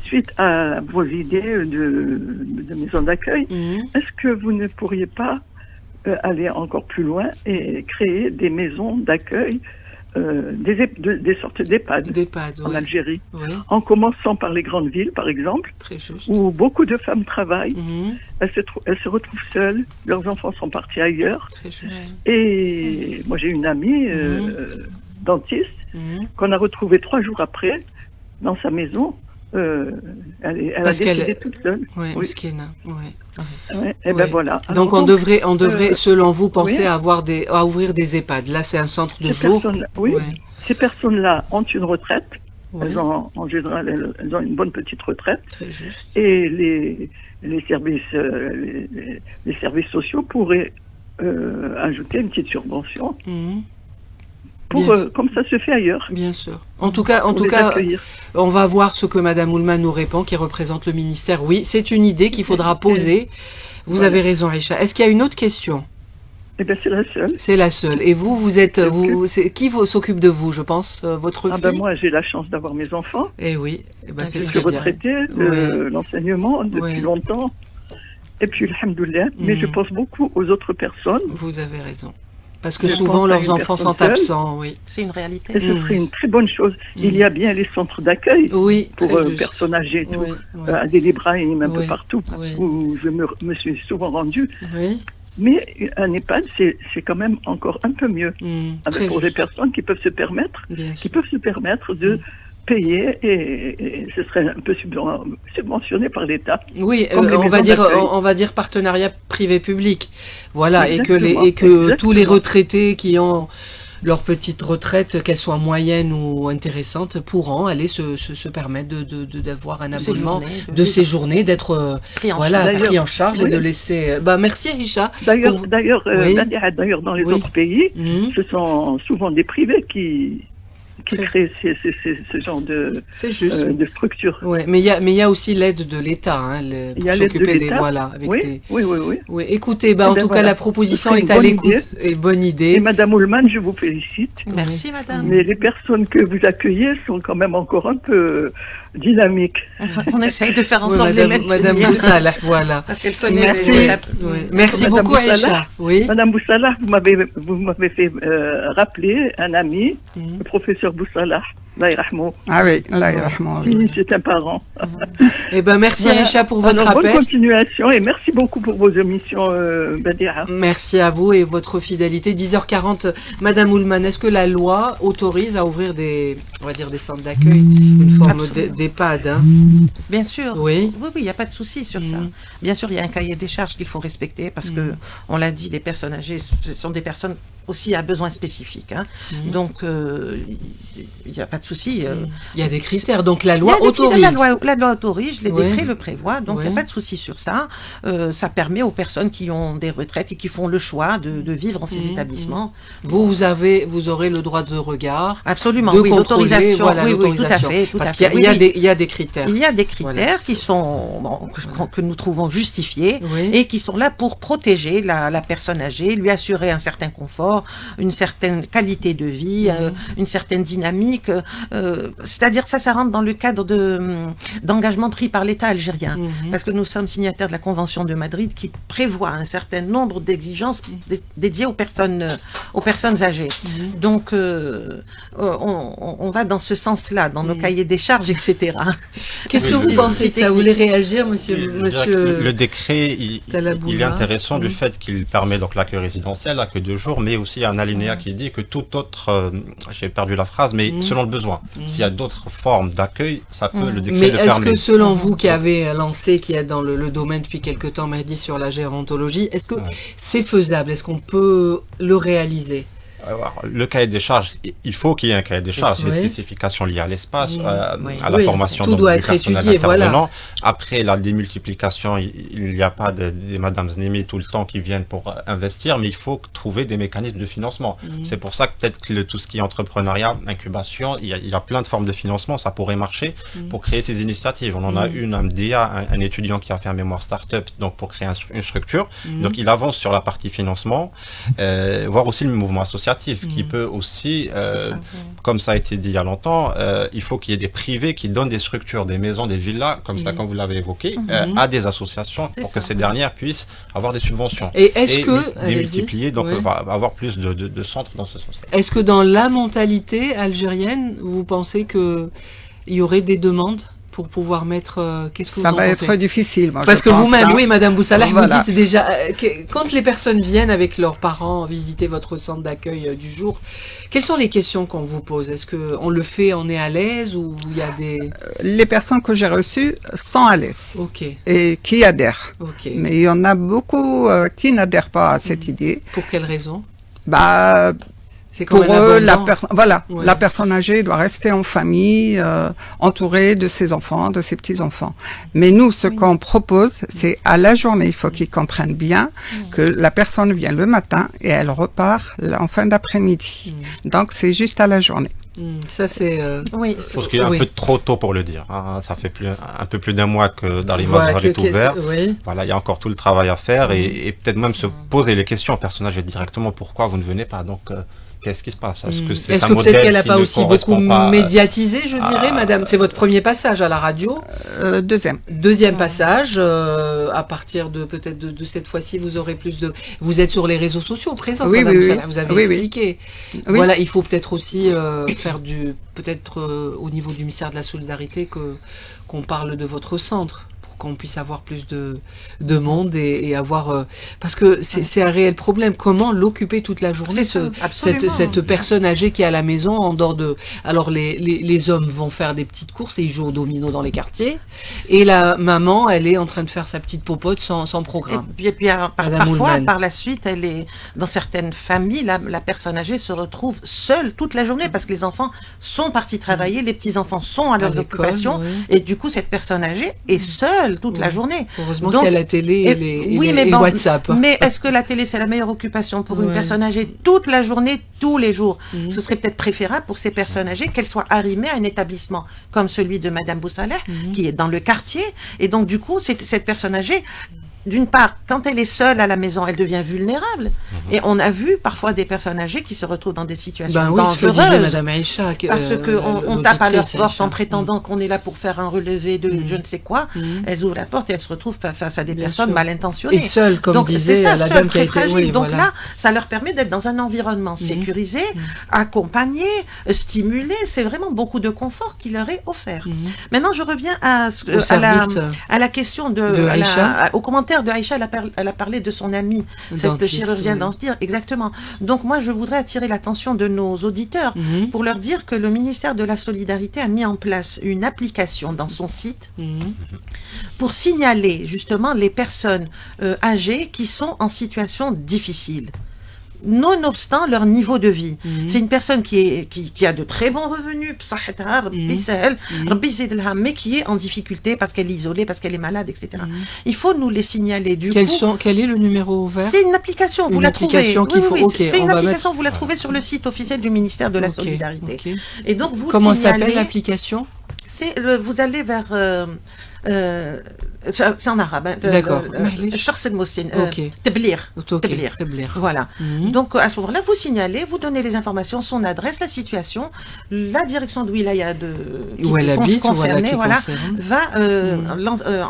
suite à vos idées de maison d'accueil,
mhm.
est-ce que vous ne pourriez pas aller encore plus loin et créer des maisons d'accueil, des sortes d'EHPAD
d'EHPAD,
en
oui.
Algérie,
Oui,
en commençant par les grandes villes par exemple,
très juste.
où beaucoup de femmes travaillent.
Mhm,
Elles se retrouvent seules, leurs enfants sont partis ailleurs.
très juste.
Et moi, j'ai une amie dentiste
Mhm.
qu'on a retrouvée 3 jours après dans sa maison. Elle a
Parce
décidé
qu'elle-
toute seule.
Oui,
Oui.
Miskina, ouais.
Ouais, et
Oui.
ben voilà.
Donc
Alors,
on devrait, selon vous, penser
oui.
à ouvrir des EHPAD. Là, c'est un centre de
ces
jour.
personnes, oui,
Ouais,
ces personnes-là ont une retraite.
oui,
Elles ont, en général, elles ont une bonne petite retraite.
très juste.
Et les services sociaux pourraient ajouter une petite subvention
Mhm.
pour,
Bien sûr.
comme ça se fait ailleurs.
Bien sûr. En tout cas,
pour les accueillir.
on va voir ce que Madame Oulman nous répond, qui représente le ministère. Oui, c'est une idée qu'il faudra poser. Vous
Voilà.
avez raison, Aïcha. Est-ce qu'il y a une autre question?
Eh bien, c'est la seule.
C'est la seule. Et vous êtes, qui s'occupe de vous, je pense, votre
Ah
fille?
ben moi, j'ai la chance d'avoir mes enfants.
Eh oui. Eh ben, c'est
Je
très
suis
bien.
retraitée de l'enseignement depuis
Oui.
longtemps. Et puis, alhamdoulilah, mais
Mhm.
je pense beaucoup aux autres personnes
Vous avez raison. Parce que
Je
souvent
pense à
leurs
une
enfants sont
personne seule.
absents, oui.
C'est une réalité.
Et ce serait une très bonne chose. Il y a bien les centres d'accueil
Oui,
pour
très juste.
personnes âgées, et tout,
Oui, oui.
à Delibrahim, un
Oui,
peu partout,
oui.
où je me suis souvent rendue.
Oui.
Mais un EHPAD, c'est quand même encore un peu mieux.
Très
Pour les
juste.
personnes qui peuvent se permettre,
Bien
qui
sûr.
peuvent se permettre de payer et ce serait un peu subventionné par l'État.
Oui,
Comme les
on va
maisons
dire,
d'accueil.
on va dire partenariat privé-public. Voilà,
Exactement,
et que tous les
exactement.
retraités qui ont leur petite retraite, qu'elle soit moyenne ou intéressante, pourront aller se permettre d'avoir un abonnement, de séjourner, d'être
Pris en
voilà,
charge.
pris en charge et
Oui.
de laisser. Bah merci Aïcha.
D'ailleurs,
Pour-
d'ailleurs,
Oui.
d'ailleurs, dans les
Oui.
autres pays,
Mhm.
ce sont souvent des privés qui
C'est-
créent ce genre
C'est juste.
de structure.
Ouais, mais il y a aussi l'aide de l'État, hein,
Il
pour
y a l'aide de
s'occuper des
l'État.
voilà, avec
Oui,
des.
oui, oui, oui.
Oui, écoutez, bah
Eh
en
ben
tout cas
voilà.
la proposition
Ce serait
est
une
à
bonne
l'écoute et bonne
Et
idée.
Madame Oulman, je vous félicite.
Merci, madame.
Mais les personnes que vous accueillez sont quand même encore un peu dynamiques.
On essaye de faire en
Oui,
sorte de les
Madame,
maintenir.
Madame Boussalah, voilà.
Parce qu'elle connaît
Merci. Oui. Merci
Madame
beaucoup
Boussalah.
Aïcha. Oui.
Madame Boussalah, vous m'avez fait rappeler un ami,
Mhm.
le professeur Boussalah. Allah yarahmou.
Ah oui, là, il
Oui, c'est un parent.
Eh ben merci
Voilà.
Aïcha pour votre
Alors, bonne
appel.
continuation et merci beaucoup pour vos émissions, Badia.
Merci à vous et votre fidélité. 10h40, Madame Oulman, est-ce que la loi autorise à ouvrir on va dire des centres d'accueil, une forme
Absolument.
d'EHPAD, hein?
Bien sûr.
Oui.
Oui, il n'y a pas de souci sur ça.
Mhm.
Bien sûr, il y a un cahier des charges qu'il faut respecter parce que, on l'a dit, les personnes âgées, ce sont des personnes aussi à besoins spécifiques. Hein. Donc, il n'y a pas de souci.
Il y a des critères, donc la
Il y
loi
a des critères,
autorise.
la loi autorise, les
Ouais.
décrets le prévoient, donc il n'y
Ouais.
a pas de souci sur ça. Ça permet aux personnes qui ont des retraites et qui font le choix de vivre en ces établissements.
Vous aurez le droit de regard.
Absolument,
de
oui,
contrôler,
l'autorisation.
voilà,
Oui, oui, tout à
l'autorisation.
fait. Tout
Parce
à
qu'il y a,
fait.
il y a
Oui,
des,
oui.
il y a des critères.
Il y a des critères
Voilà.
qui sont que nous trouvons justifiés
Oui.
et qui sont là pour protéger la personne âgée, lui assurer un certain confort, une certaine qualité de vie, une certaine dynamique. C'est-à-dire ça rentre dans le cadre d'engagement pris par l'État algérien, parce que nous sommes signataires de la Convention de Madrid qui prévoit un certain nombre d'exigences dédiées aux personnes âgées. Donc on va dans ce sens-là, dans nos cahiers des charges, etc.
Qu'est-ce que
Oui,
vous
oui.
pensez de ça? Vous voulez réagir,
Je dirais que
monsieur
le décret, il
Talaboula.
est intéressant du fait qu'il permet donc l'accueil résidentiel, l'accueil de jour, mais aussi un alinéa qui dit que toute autre, j'ai perdu la phrase, mais selon le besoin. S'il y a d'autres formes d'accueil, ça peut, le décret
Mais
le
est-ce
permet.
que selon vous qui avez lancé, qui est dans le domaine depuis quelque temps, Mehdi, sur la gérontologie, est-ce que c'est faisable? Est-ce qu'on peut le réaliser?
Alors, le cahier des charges, il faut qu'il y ait un cahier des charges,
Oui.
des spécifications liées à l'espace,
Oui.
à la
Oui,
formation
tout
donc,
doit
du
être
personnel
étudié, voilà.
intervenant. Après la démultiplication, il n'y a pas des Madame Znemi tout le temps qui viennent pour investir, mais il faut trouver des mécanismes de financement. C'est pour ça que peut-être que tout ce qui est entrepreneuriat, incubation, il y a plein de formes de financement, ça pourrait marcher pour créer ces initiatives. On en a une, un MDA, un étudiant qui a fait un mémoire start-up, donc pour créer une structure. Donc il avance sur la partie financement, voire aussi le mouvement associatif qui peut aussi, comme ça a été dit il y a longtemps, il faut qu'il y ait des privés qui donnent des structures, des maisons, des villas, comme ça, comme vous l'avez évoqué, à des associations pour que ces dernières puissent avoir des subventions.
Et est-ce que,
démultiplier, donc
ouais.
va avoir plus de centres dans ce sens.
Est-ce que dans la mentalité algérienne, vous pensez que il y aurait des demandes pour pouvoir mettre qu'est-ce que
Ça
vous en
va
pensez?
être difficile, moi.
Parce
je
que
pense,
vous-même,
hein.
oui, Madame Boussalah,
Voilà.
vous dites déjà quand les personnes viennent avec leurs parents visiter votre centre d'accueil du jour, quelles sont les questions qu'on vous pose? Est-ce que on le fait, on est à l'aise ou il y a des
Les personnes que j'ai reçues sont à l'aise
Ok,
et qui adhèrent.
ok.
Mais il y en a beaucoup qui n'adhèrent pas à cette idée.
Pour quelle raison?
Bah,
C'est comme
pour
un
eux,
abandon. Ouais.
la personne âgée doit rester en famille, entourée de ses enfants, de ses petits-enfants. Mais nous, ce qu'on propose, c'est à la journée, il faut qu'ils comprennent bien que la personne vient le matin et elle repart en fin d'après-midi. Donc, c'est juste à la journée.
Ça c'est
Oui,
Je pense qu'il est un
Oui.
peu trop tôt pour le dire. Hein. Ça fait un peu plus d'un mois que Darima
voilà,
est ouvert.
oui.
Voilà, il y a encore tout le travail à faire et peut-être même se poser les questions au personnage directement pourquoi vous ne venez pas. Donc qu'est-ce qui se passe? Est-ce que c'est
Est-ce
un
que
modèle
peut-être qu'elle n'a
qui
pas
ne
aussi beaucoup
correspond pas
médiatisé, je dirais, madame? C'est votre premier passage à la radio.
Deuxième.
Deuxième passage, à partir de peut-être de cette fois-ci, vous aurez plus de... Vous êtes sur les réseaux sociaux présents,
Oui,
madame
oui,
Boussala,
oui.
vous avez
Oui,
expliqué.
Oui.
Voilà, il faut peut-être aussi faire peut-être au niveau du ministère de la Solidarité qu'on parle de votre centre, pour qu'on puisse avoir plus de monde et avoir... parce que c'est un réel problème. Comment l'occuper toute la journée,
C'est ça, absolument.
cette personne âgée qui est à la maison, en dehors de... Alors, les hommes vont faire des petites courses et ils jouent au domino dans les quartiers. Et la maman, elle est en train de faire sa petite popote sans programme.
Et puis
Madame
parfois,
Oulman.
par la suite, elle est dans certaines familles, la personne âgée se retrouve seule toute la journée parce que les enfants sont partis travailler, les petits-enfants sont à leurs
l'école,
occupations,
oui.
et du coup, cette personne âgée est seule toute la
Oui.
journée.
Heureusement
Donc,
qu'il y a la télé et
bon,
WhatsApp.
Mais est-ce que la télé, c'est la meilleure occupation pour une
Ouais.
personne âgée toute la journée, tous les jours?
Mhm.
Ce serait peut-être préférable pour ces personnes âgées qu'elles soient arrimées à un établissement comme celui de Madame Boussaler, qui est dans le quartier. Et donc, du coup, cette personne âgée, d'une part, quand elle est seule à la maison, elle devient vulnérable. Et on a vu parfois des personnes âgées qui se retrouvent dans des situations
Ben oui, ce que disait
dangereuses.
Madame Aïcha.
Parce qu'on tape à leur porte en
Aïcha.
prétendant qu'on est là pour faire un relevé de je ne sais quoi.
Mhm.
Elles ouvrent la porte et elles se retrouvent face à des
Bien
personnes
sûr.
mal intentionnées.
Et seule, comme
Donc,
disait
c'est ça,
la
seule,
dame qui a
très
été...
fragile.
Oui,
Donc
voilà.
là, ça leur permet d'être dans un environnement sécurisé, accompagné, stimulé. C'est vraiment beaucoup de confort qui leur est offert.
Mhm.
Maintenant, je reviens à,
Au service,
à la question
de
à la-
Aïcha.
au commentaire de Aïcha. Elle a parlé de son amie, cette
Dentiste,
chirurgienne
oui.
dentiste. Exactement. Donc moi, je voudrais attirer l'attention de nos auditeurs
Mhm.
pour leur dire que le ministère de la Solidarité a mis en place une application dans son site
Mhm.
pour signaler justement les personnes âgées qui sont en situation difficile, nonobstant leur niveau de vie.
Mhm.
C'est une personne qui a de très bons revenus, بصحتها ربي يسهل، ربي يزيد لها، mais qui est en difficulté parce qu'elle est isolée, parce qu'elle est malade, etc. Il faut nous les signaler. Du coup,
Quel est le numéro ouvert?
c'est une application, vous
Une
la trouvez.
application qu'il faut- ok,
c'est
on
une
va
application, vous la trouvez sur le site officiel du ministère de la
Ok,
Solidarité.
ok.
Et donc vous
Comment
signalez,
s'appelle l'application?
vous allez vers c'est en arabe. Hein,
D'accord.
الشخص المسن.
Ok.
تبليغ.
Ok,
تبليغ.
تبليغ.
Voilà.
Mhm.
Donc à ce moment-là, vous signalez, vous donnez les informations, son adresse, la situation, la direction de wilaya
Où elle habite,
concernée,
qui
voilà,
concerne.
va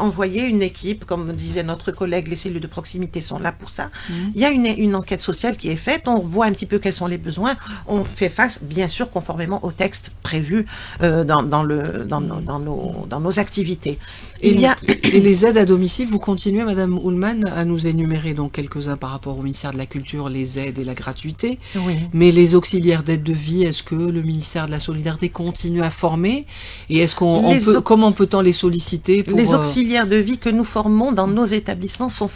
envoyer une équipe, comme disait notre collègue, les cellules de proximité sont là pour ça. Il y a une enquête sociale qui est faite, on voit un petit peu quels sont les besoins, on fait face, bien sûr, conformément au texte prévu dans nos activités. Il y a
Et les aides à domicile, vous continuez, Madame Oulman, à nous énumérer donc quelques-uns par rapport au ministère de la Culture, les aides et la gratuité.
oui.
Mais les auxiliaires d'aide de vie, est-ce que le ministère de la Solidarité continue à former? Et est-ce comment peut-on les solliciter pour...
Les auxiliaires de vie que nous formons dans nos établissements sont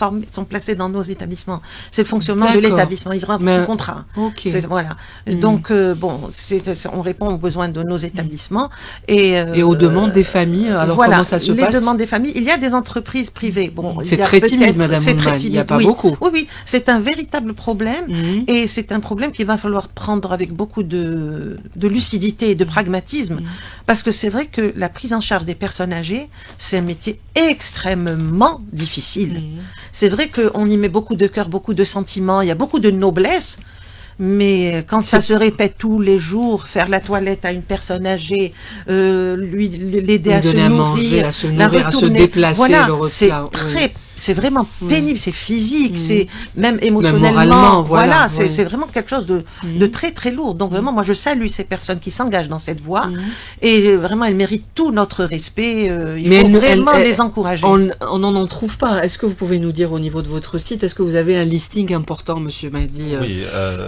placés dans nos établissements. C'est le fonctionnement de
D'accord.
l'établissement. Ils rentrent
Mais-
sous contrat.
Ok.
Voilà.
Mhm.
Donc, on répond aux besoins de nos établissements. Et
aux demandes des familles, alors
voilà,
comment ça se
les
passe?
demandes des familles. Il y a des entreprises privées. Bon,
C'est
il y a
très timide,
peut-être-
Madame
c'est très
Oulman, il n'y a
timide,
pas
oui.
beaucoup.
Oui, oui, c'est un véritable problème.
Mhm.
Et c'est un problème qu'il va falloir prendre avec beaucoup de lucidité et de pragmatisme. Parce que c'est vrai que la prise en charge des personnes âgées, c'est un métier extrêmement difficile. C'est vrai qu'on y met beaucoup de cœur, beaucoup de sentiments, il y a beaucoup de noblesse. Mais quand ça se répète tous les jours, faire la toilette à une personne âgée, l'aider à se
Donner à manger,
nourrir,
à se
la
nourrir, à se
retourner,
déplacer,
voilà,
le repas,
c'est
oui.
très, c'est vraiment pénible, c'est physique,
Mm.
c'est même
moralement,
émotionnellement,
voilà,
c'est
ouais.
c'est vraiment quelque chose de très très lourd. Donc vraiment, moi je salue ces personnes qui s'engagent dans cette voie et vraiment elles méritent tout notre respect. Il
Mais
faut
elles-
vraiment
elles-
les encourager.
On n'en trouve pas. Est-ce que vous pouvez nous dire au niveau de votre site, est-ce que vous avez un listing important, Monsieur Mahdi?
Oui,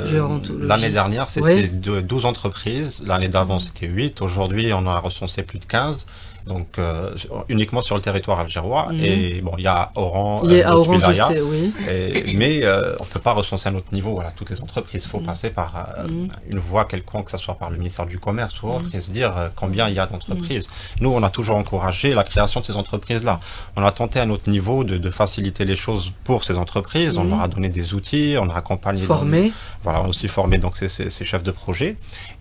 gérontologie.
l'année dernière, c'était
Ouais.
12 entreprises. L'année d'avant, c'était 8. Aujourd'hui, on en a recensé plus de 15. Donc, uniquement sur le territoire algérois.
Mhm.
Et bon, il y a Oran,
Il y a à
d'autres
Orange, je
wilayas.
sais, oui.
Mais on peut pas recenser à notre niveau voilà, toutes les entreprises. Il faut passer par une voie quelconque, que ce soit par le ministère du Commerce ou autre, et se dire combien il y a d'entreprises. Nous, on a toujours encouragé la création de ces entreprises-là. On a tenté à notre niveau de faciliter les choses pour ces entreprises. On leur a donné des outils, on a accompagné...
Formé.
Voilà, on a aussi formé donc ces chefs de projet.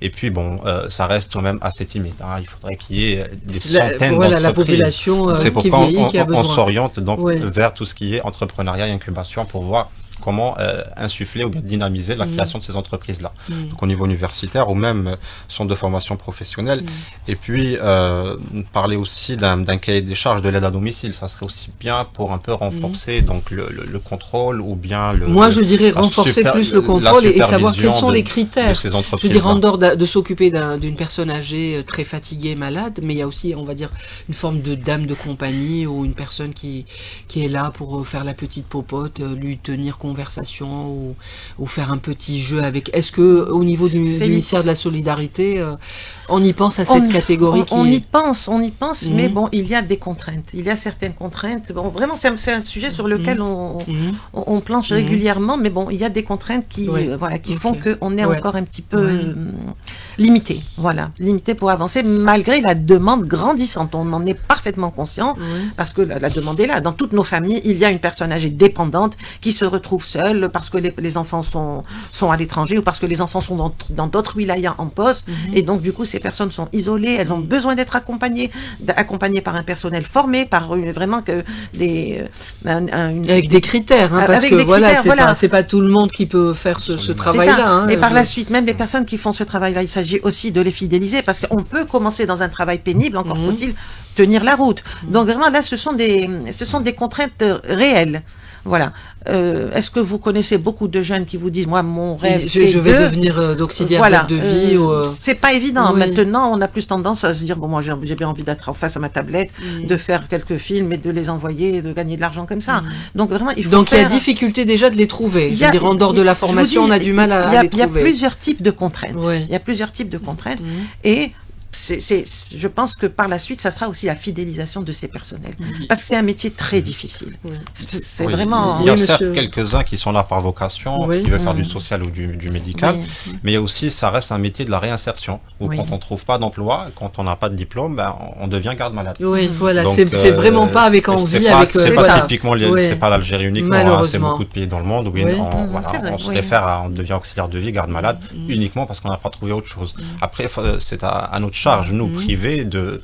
Et puis bon, ça reste quand même assez timide. Hein. Il faudrait qu'il y ait des centaines
Voilà, la
d'entreprises.
population
C'est
qui
pourquoi
vieillit, qui a
on
besoin.
s'oriente donc
Ouais.
vers tout ce qui est entrepreneuriat et incubation pour voir comment insuffler ou bien dynamiser la création de ces entreprises-là. Donc au niveau universitaire ou même centre de formation professionnelle. Et puis parler aussi d'un cahier des charges de l'aide à domicile, ça serait aussi bien pour un peu renforcer donc le contrôle ou bien
Moi je dirais renforcer plus le contrôle et savoir quels sont les critères. Je veux dire en dehors de s'occuper d'une personne âgée très fatiguée, malade, mais il y a aussi, on va dire, une forme de dame de compagnie ou une personne qui est là pour faire la petite popote, lui tenir conversation ou faire un petit jeu avec. Est-ce que au niveau du ministère de la Solidarité, on y pense à cette catégorie
on y pense, mais bon, il y a des contraintes. Il y a certaines contraintes. Bon, vraiment, c'est un sujet sur lequel on planche régulièrement, mais bon, il y a des contraintes qui font qu'on est encore un petit peu limité. Voilà, limité pour avancer, malgré la demande grandissante. On en est parfaitement conscient, parce que la demande est là. Dans toutes nos familles, il y a une personne âgée dépendante qui se retrouve seule parce que les enfants sont à l'étranger ou parce que les enfants sont dans d'autres wilayas en poste, et donc du coup, ces personnes sont isolées, elles ont besoin d'être accompagnées par un personnel formé, par vraiment que
avec des critères, parce que voilà, c'est pas tout le monde qui peut faire ce travail-là.
Et par la suite, même les personnes qui font ce travail-là, il s'agit aussi de les fidéliser, parce qu'on peut commencer dans un travail pénible, encore faut-il tenir la route. Donc vraiment là, ce sont des contraintes réelles. Voilà. Est-ce que vous connaissez beaucoup de jeunes qui vous disent, moi, mon rêve,
je vais devenir d'auxiliaire de vie
c'est pas évident. Maintenant, on a plus tendance à se dire, bon, moi, j'ai bien envie d'être en face à ma tablette, de faire quelques films et de les envoyer, de gagner de l'argent comme ça. Donc vraiment, il faut
il y a difficulté déjà de les trouver. Je veux dire, en dehors de la formation, on a du mal à les trouver.
Il y a plusieurs types de contraintes. Il y a plusieurs types de contraintes. Et je pense que par la suite, ça sera aussi la fidélisation de ces personnels. Parce que c'est un métier très difficile. C'est vraiment...
Il y a certes quelques-uns qui sont là par vocation, qui veulent faire du social ou du médical, mais il y a aussi, ça reste un métier de la réinsertion, où quand on ne trouve pas d'emploi, quand on n'a pas de diplôme, on devient garde-malade.
Oui, voilà, c'est vraiment pas avec envie.
C'est pas typiquement, c'est pas l'Algérie uniquement, c'est beaucoup de pays dans le monde où on se réfère on devient auxiliaire de vie, garde-malade, uniquement parce qu'on n'a pas trouvé autre chose. Après, c'est à notre charge, nous, privés, de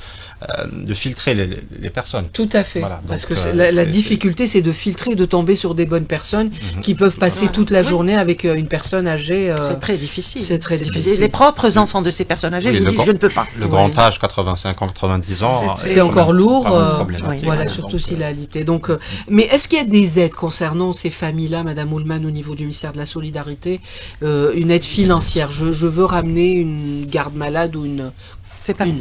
filtrer les personnes.
Tout à fait. Voilà, parce que la difficulté, c'est de filtrer, de tomber sur des bonnes personnes qui peuvent passer toute la journée avec une personne âgée.
C'est très difficile.
C'est très difficile.
Les propres enfants de ces personnes âgées vous disent, je ne peux pas.
Le grand âge, 85 ans, 90 ans.
C'est encore lourd. Voilà, surtout s'il a alité. Donc, mais est-ce qu'il y a des aides concernant ces familles-là, Madame Oulman, au niveau du ministère de la Solidarité, une aide financière? Je veux ramener une garde malade ou une...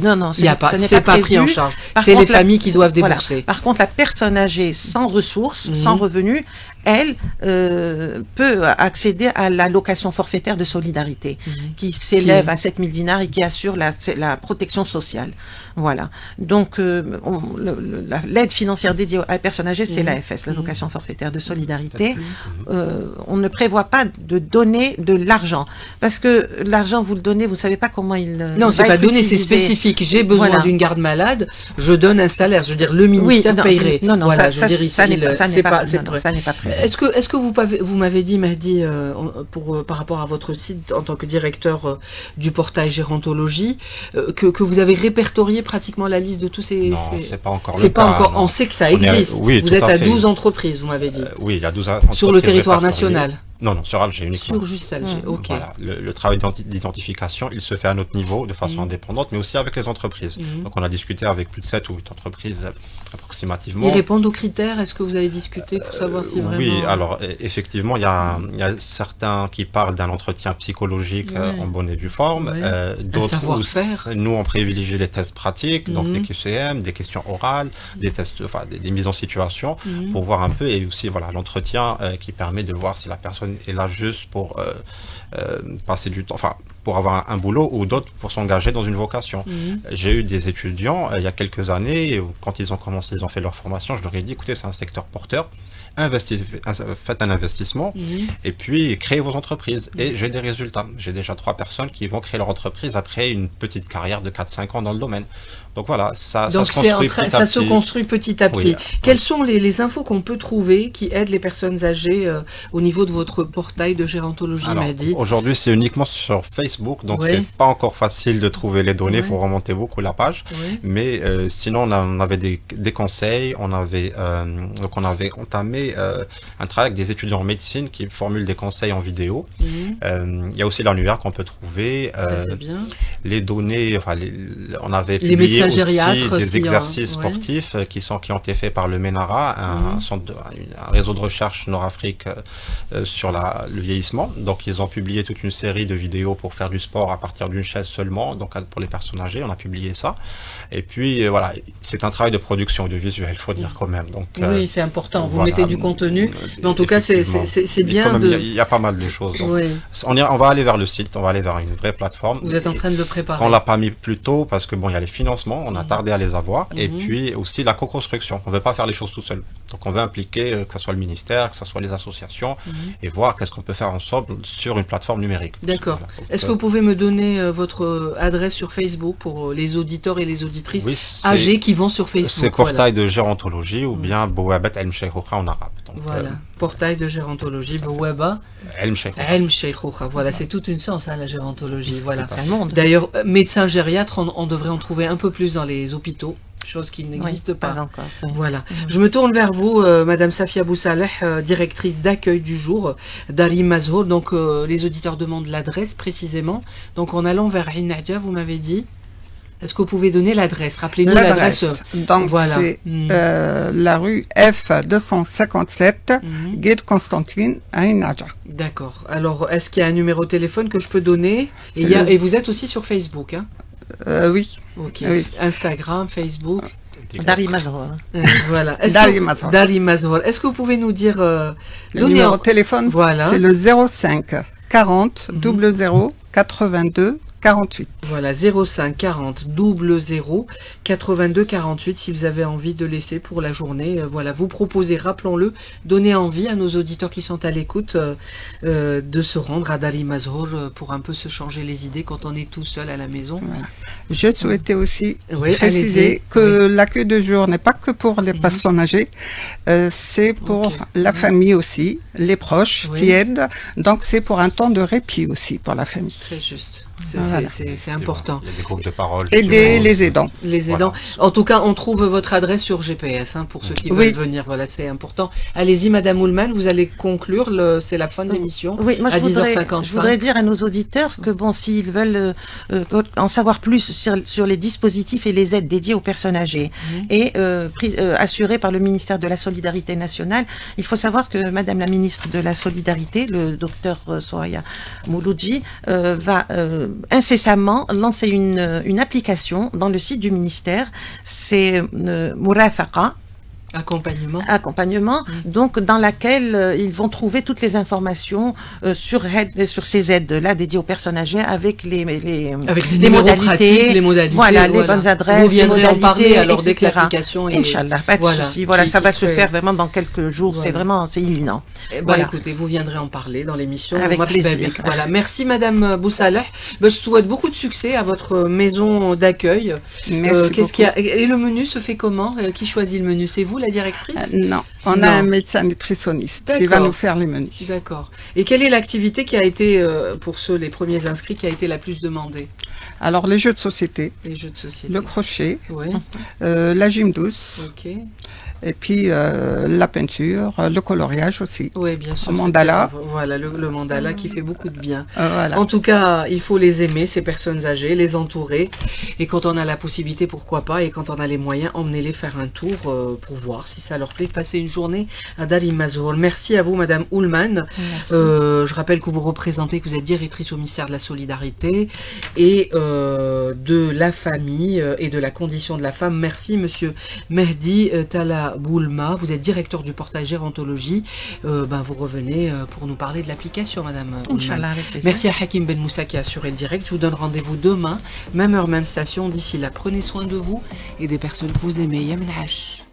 Non,
c'est pas pris en charge. C'est les familles qui doivent débourser.
Par contre, la personne âgée sans ressources, sans revenus, elle peut accéder à l'allocation forfaitaire de solidarité, qui s'élève à 7 000 dinars et qui assure la protection sociale. Voilà. Donc, l'aide financière dédiée à la personne âgée, c'est l'AFS, l'allocation forfaitaire de solidarité. On ne prévoit pas de donner de l'argent, parce que l'argent, vous le donnez, vous savez pas comment il
non, c'est pas donné, c'est spécifique. J'ai besoin d'une garde malade, je donne un salaire. Je veux dire, le ministère paierait.
Non,
voilà,
ça n'est pas prévu.
Est-ce que vous m'avez dit, Mahdi, par rapport à votre site en tant que directeur du portail Gérontologie, que vous avez répertorié pratiquement la liste de tous ces...
Non, c'est pas encore
le cas. On sait que ça existe. Vous êtes à 12 entreprises, vous m'avez dit.
Oui, il y a 12 entreprises.
Sur le territoire national.
Non, sur Alger uniquement.
Sur juste Alger, ok.
Voilà. Le travail d'identification, il se fait à notre niveau, de façon indépendante, mais aussi avec les entreprises. Donc on a discuté avec plus de 7 ou 8 entreprises approximativement.
Ils répondent aux critères? Est-ce que vous avez discuté pour savoir si vraiment...
Oui, alors effectivement, il y a certains qui parlent d'un entretien psychologique en bonne et due forme. D'autres, nous on privilégie les tests pratiques, donc des QCM, des questions orales, des tests, des mises en situation, pour voir un peu, et aussi l'entretien qui permet de voir si la personne est là juste pour passer du temps, pour avoir un boulot, ou d'autres pour s'engager dans une vocation. J'ai eu des étudiants il y a quelques années, quand ils ont commencé, ils ont fait leur formation, je leur ai dit, écoutez, c'est un secteur porteur, faites un investissement et puis créez vos entreprises. Et j'ai des résultats. J'ai déjà 3 personnes qui vont créer leur entreprise après une petite carrière de 4-5 ans dans le domaine. Donc voilà, ça
Donc
se construit petit à
ça se
petit.
construit petit à petit.
Oui.
Quelles sont les infos qu'on peut trouver qui aident les personnes âgées au niveau de votre portail de gérontologie,
Alors,
Mehdi?
aujourd'hui, c'est uniquement sur Facebook, donc
Oui.
c'est pas encore facile de trouver les données, il
Oui.
faut remonter beaucoup la page.
Oui.
Mais sinon, on avait des conseils, on avait entamé un travail avec des étudiants en médecine qui formulent des conseils en vidéo.
Mhm.
Il y a aussi l'annuaire qu'on peut trouver.
Très bien.
Les données, on avait
Les
publié
médecins
aussi
gériatres,
des
si,
exercices
ouais.
sportifs qui ont été faits par le MENARA, un réseau de recherche Nord-Afrique sur le vieillissement. Donc ils ont publié toute une série de vidéos pour faire du sport à partir d'une chaise seulement, donc pour les personnes âgées, on a publié ça. Et puis voilà, c'est un travail de production audiovisuelle, il faut dire quand même. Donc,
Oui, c'est important. Vous
voilà.
mettez du contenu, mais en tout cas, c'est
Mais
bien
quand même,
de...
Il y a pas mal de choses. Donc,
Oui,
on va aller vers le site, on va aller vers une vraie plateforme.
vous êtes en train de le préparer.
On l'a pas mis plus tôt parce que bon, il y a les financements, on a tardé à les avoir, et
Mhm.
puis aussi la co-construction. On veut pas faire les choses tout seul. Donc on veut impliquer que ce soit le ministère, que ce soit les associations,
Mhm.
et voir qu'est-ce qu'on peut faire ensemble sur une plateforme numérique.
D'accord.
Voilà. Donc,
Est-ce que vous pouvez me donner votre adresse sur Facebook pour les auditeurs et les auditrices
oui, c'est
âgés qui vont sur Facebook?
c'est
Voilà.
portail de gérontologie ou
Mhm.
bien Bouabat El Mcheikhoukha en arabe. Donc,
Voilà. Portail de gérontologie, Bouaba,
El Mcheikhoukha.
El Mcheikhoukha. Voilà, c'est toute une science, hein, la gérontologie. Voilà.
C'est un monde.
D'ailleurs, médecin gériatre, on devrait en trouver un peu plus dans les hôpitaux, chose qui n'existe
Oui,
pas.
encore. Oui.
Voilà. Je me tourne vers vous, Madame Safia Boussaleh, directrice d'accueil du jour d'Ali Mazhour. Donc, les auditeurs demandent l'adresse précisément. Donc, en allant vers Ain Nadja, vous m'avez dit. Est-ce que vous pouvez donner l'adresse? Rappelez-nous l'adresse.
Donc,
Voilà.
c'est
Mhm.
la rue F257,
Mhm.
Guide Constantine, à Ain Nadja.
D'accord. Alors, est-ce qu'il y a un numéro de téléphone que je peux donner?
C'est
Et vous êtes aussi sur Facebook, hein?
Oui.
Ok.
Oui.
Instagram, Facebook.
Dari Mazhor.
Voilà.
Dari Mazhour.
Dari Mazhour. Est-ce que vous pouvez nous dire
Le
donner
numéro de téléphone,
Voilà.
c'est le 05 40
Mhm.
00 82 48.
Voilà, 05 40 00 82 48 si vous avez envie de laisser pour la journée. Voilà, vous proposez, rappelons-le, donnez envie à nos auditeurs qui sont à l'écoute de se rendre à Dari Mazhour pour un peu se changer les idées quand on est tout seul à la maison.
Je souhaitais aussi
Oui,
préciser
allez-y.
que l'accueil de jour n'est pas que pour les
Mhm.
personnes âgées, c'est pour
Ok.
la famille aussi, les proches
Oui.
qui aident. Donc c'est pour un temps de répit aussi pour la famille.
Très juste. C'est
Voilà.
c'est important.
Il y a des groupes de parole.
Aider les aidants.
Les aidants.
Voilà.
En tout cas, on trouve votre adresse sur GPS hein, pour ceux qui
Oui.
veulent venir. Voilà, c'est important. Allez-y, Madame Oulman, vous allez conclure. C'est la fin de l'émission.
Oui, moi
à
je voudrais,
10h55.
je voudrais dire à nos auditeurs que bon, s'ils veulent en savoir plus sur les dispositifs et les aides dédiées aux personnes âgées et assurées par le ministère de la Solidarité nationale, il faut savoir que Madame la ministre de la Solidarité, le docteur Soraya Mouloudji, va incessamment lancer une application dans le site du ministère. C'est Mourafaqa. Accompagnement, donc dans laquelle ils vont trouver toutes les informations sur ces aides-là dédiées aux personnes âgées avec les
numéros
modalités,
pratiques, les modalités,
voilà, les bonnes adresses,
vous viendrez
les
en parler
modalités,
alors dès que
etc.
l'application est...
Inch'Allah, pas de souci. Voilà, ça va se faire vraiment dans quelques jours.
Voilà.
C'est imminent.
Voilà. Écoutez, vous viendrez en parler dans l'émission.
Avec plaisir.
Voilà, merci Madame Boussaleh. Je souhaite beaucoup de succès à votre maison d'accueil.
Merci
Qu'est-ce qu'il y a? Et le menu se fait comment? Qui choisit le menu? C'est vous, la directrice?
Non, on a un médecin nutritionniste qui va nous faire les menus.
D'accord. Et quelle est l'activité qui a été, pour les premiers inscrits, qui a été la plus demandée?
Alors, les jeux de société.
Les jeux de société.
Le crochet.
Oui.
La gym douce.
Ok.
Et puis, la peinture, le coloriage aussi.
Oui, bien sûr.
Le mandala.
Voilà, le mandala qui fait beaucoup de bien.
Voilà.
En tout cas, il faut les aimer, ces personnes âgées, les entourer. Et quand on a la possibilité, pourquoi pas, et quand on a les moyens, emmenez-les faire un tour pour voir si ça leur plaît de passer une journée à Dari Mazhour. Merci à vous, Madame Oulman. Je rappelle que vous représentez, que vous êtes directrice au ministère de la Solidarité et de la famille et de la condition de la femme. Merci, Monsieur Mehdi Tala Boulma. Vous êtes directeur du portail Gérontologie. Vous revenez pour nous parler de l'application, Madame Oulman.
Inch'Allah, avec plaisir.
Merci à Hakim Ben Moussa qui a assuré le direct. Je vous donne rendez-vous demain, même heure, même station. D'ici là, prenez soin de vous et des personnes que vous aimez. Yamin Hash.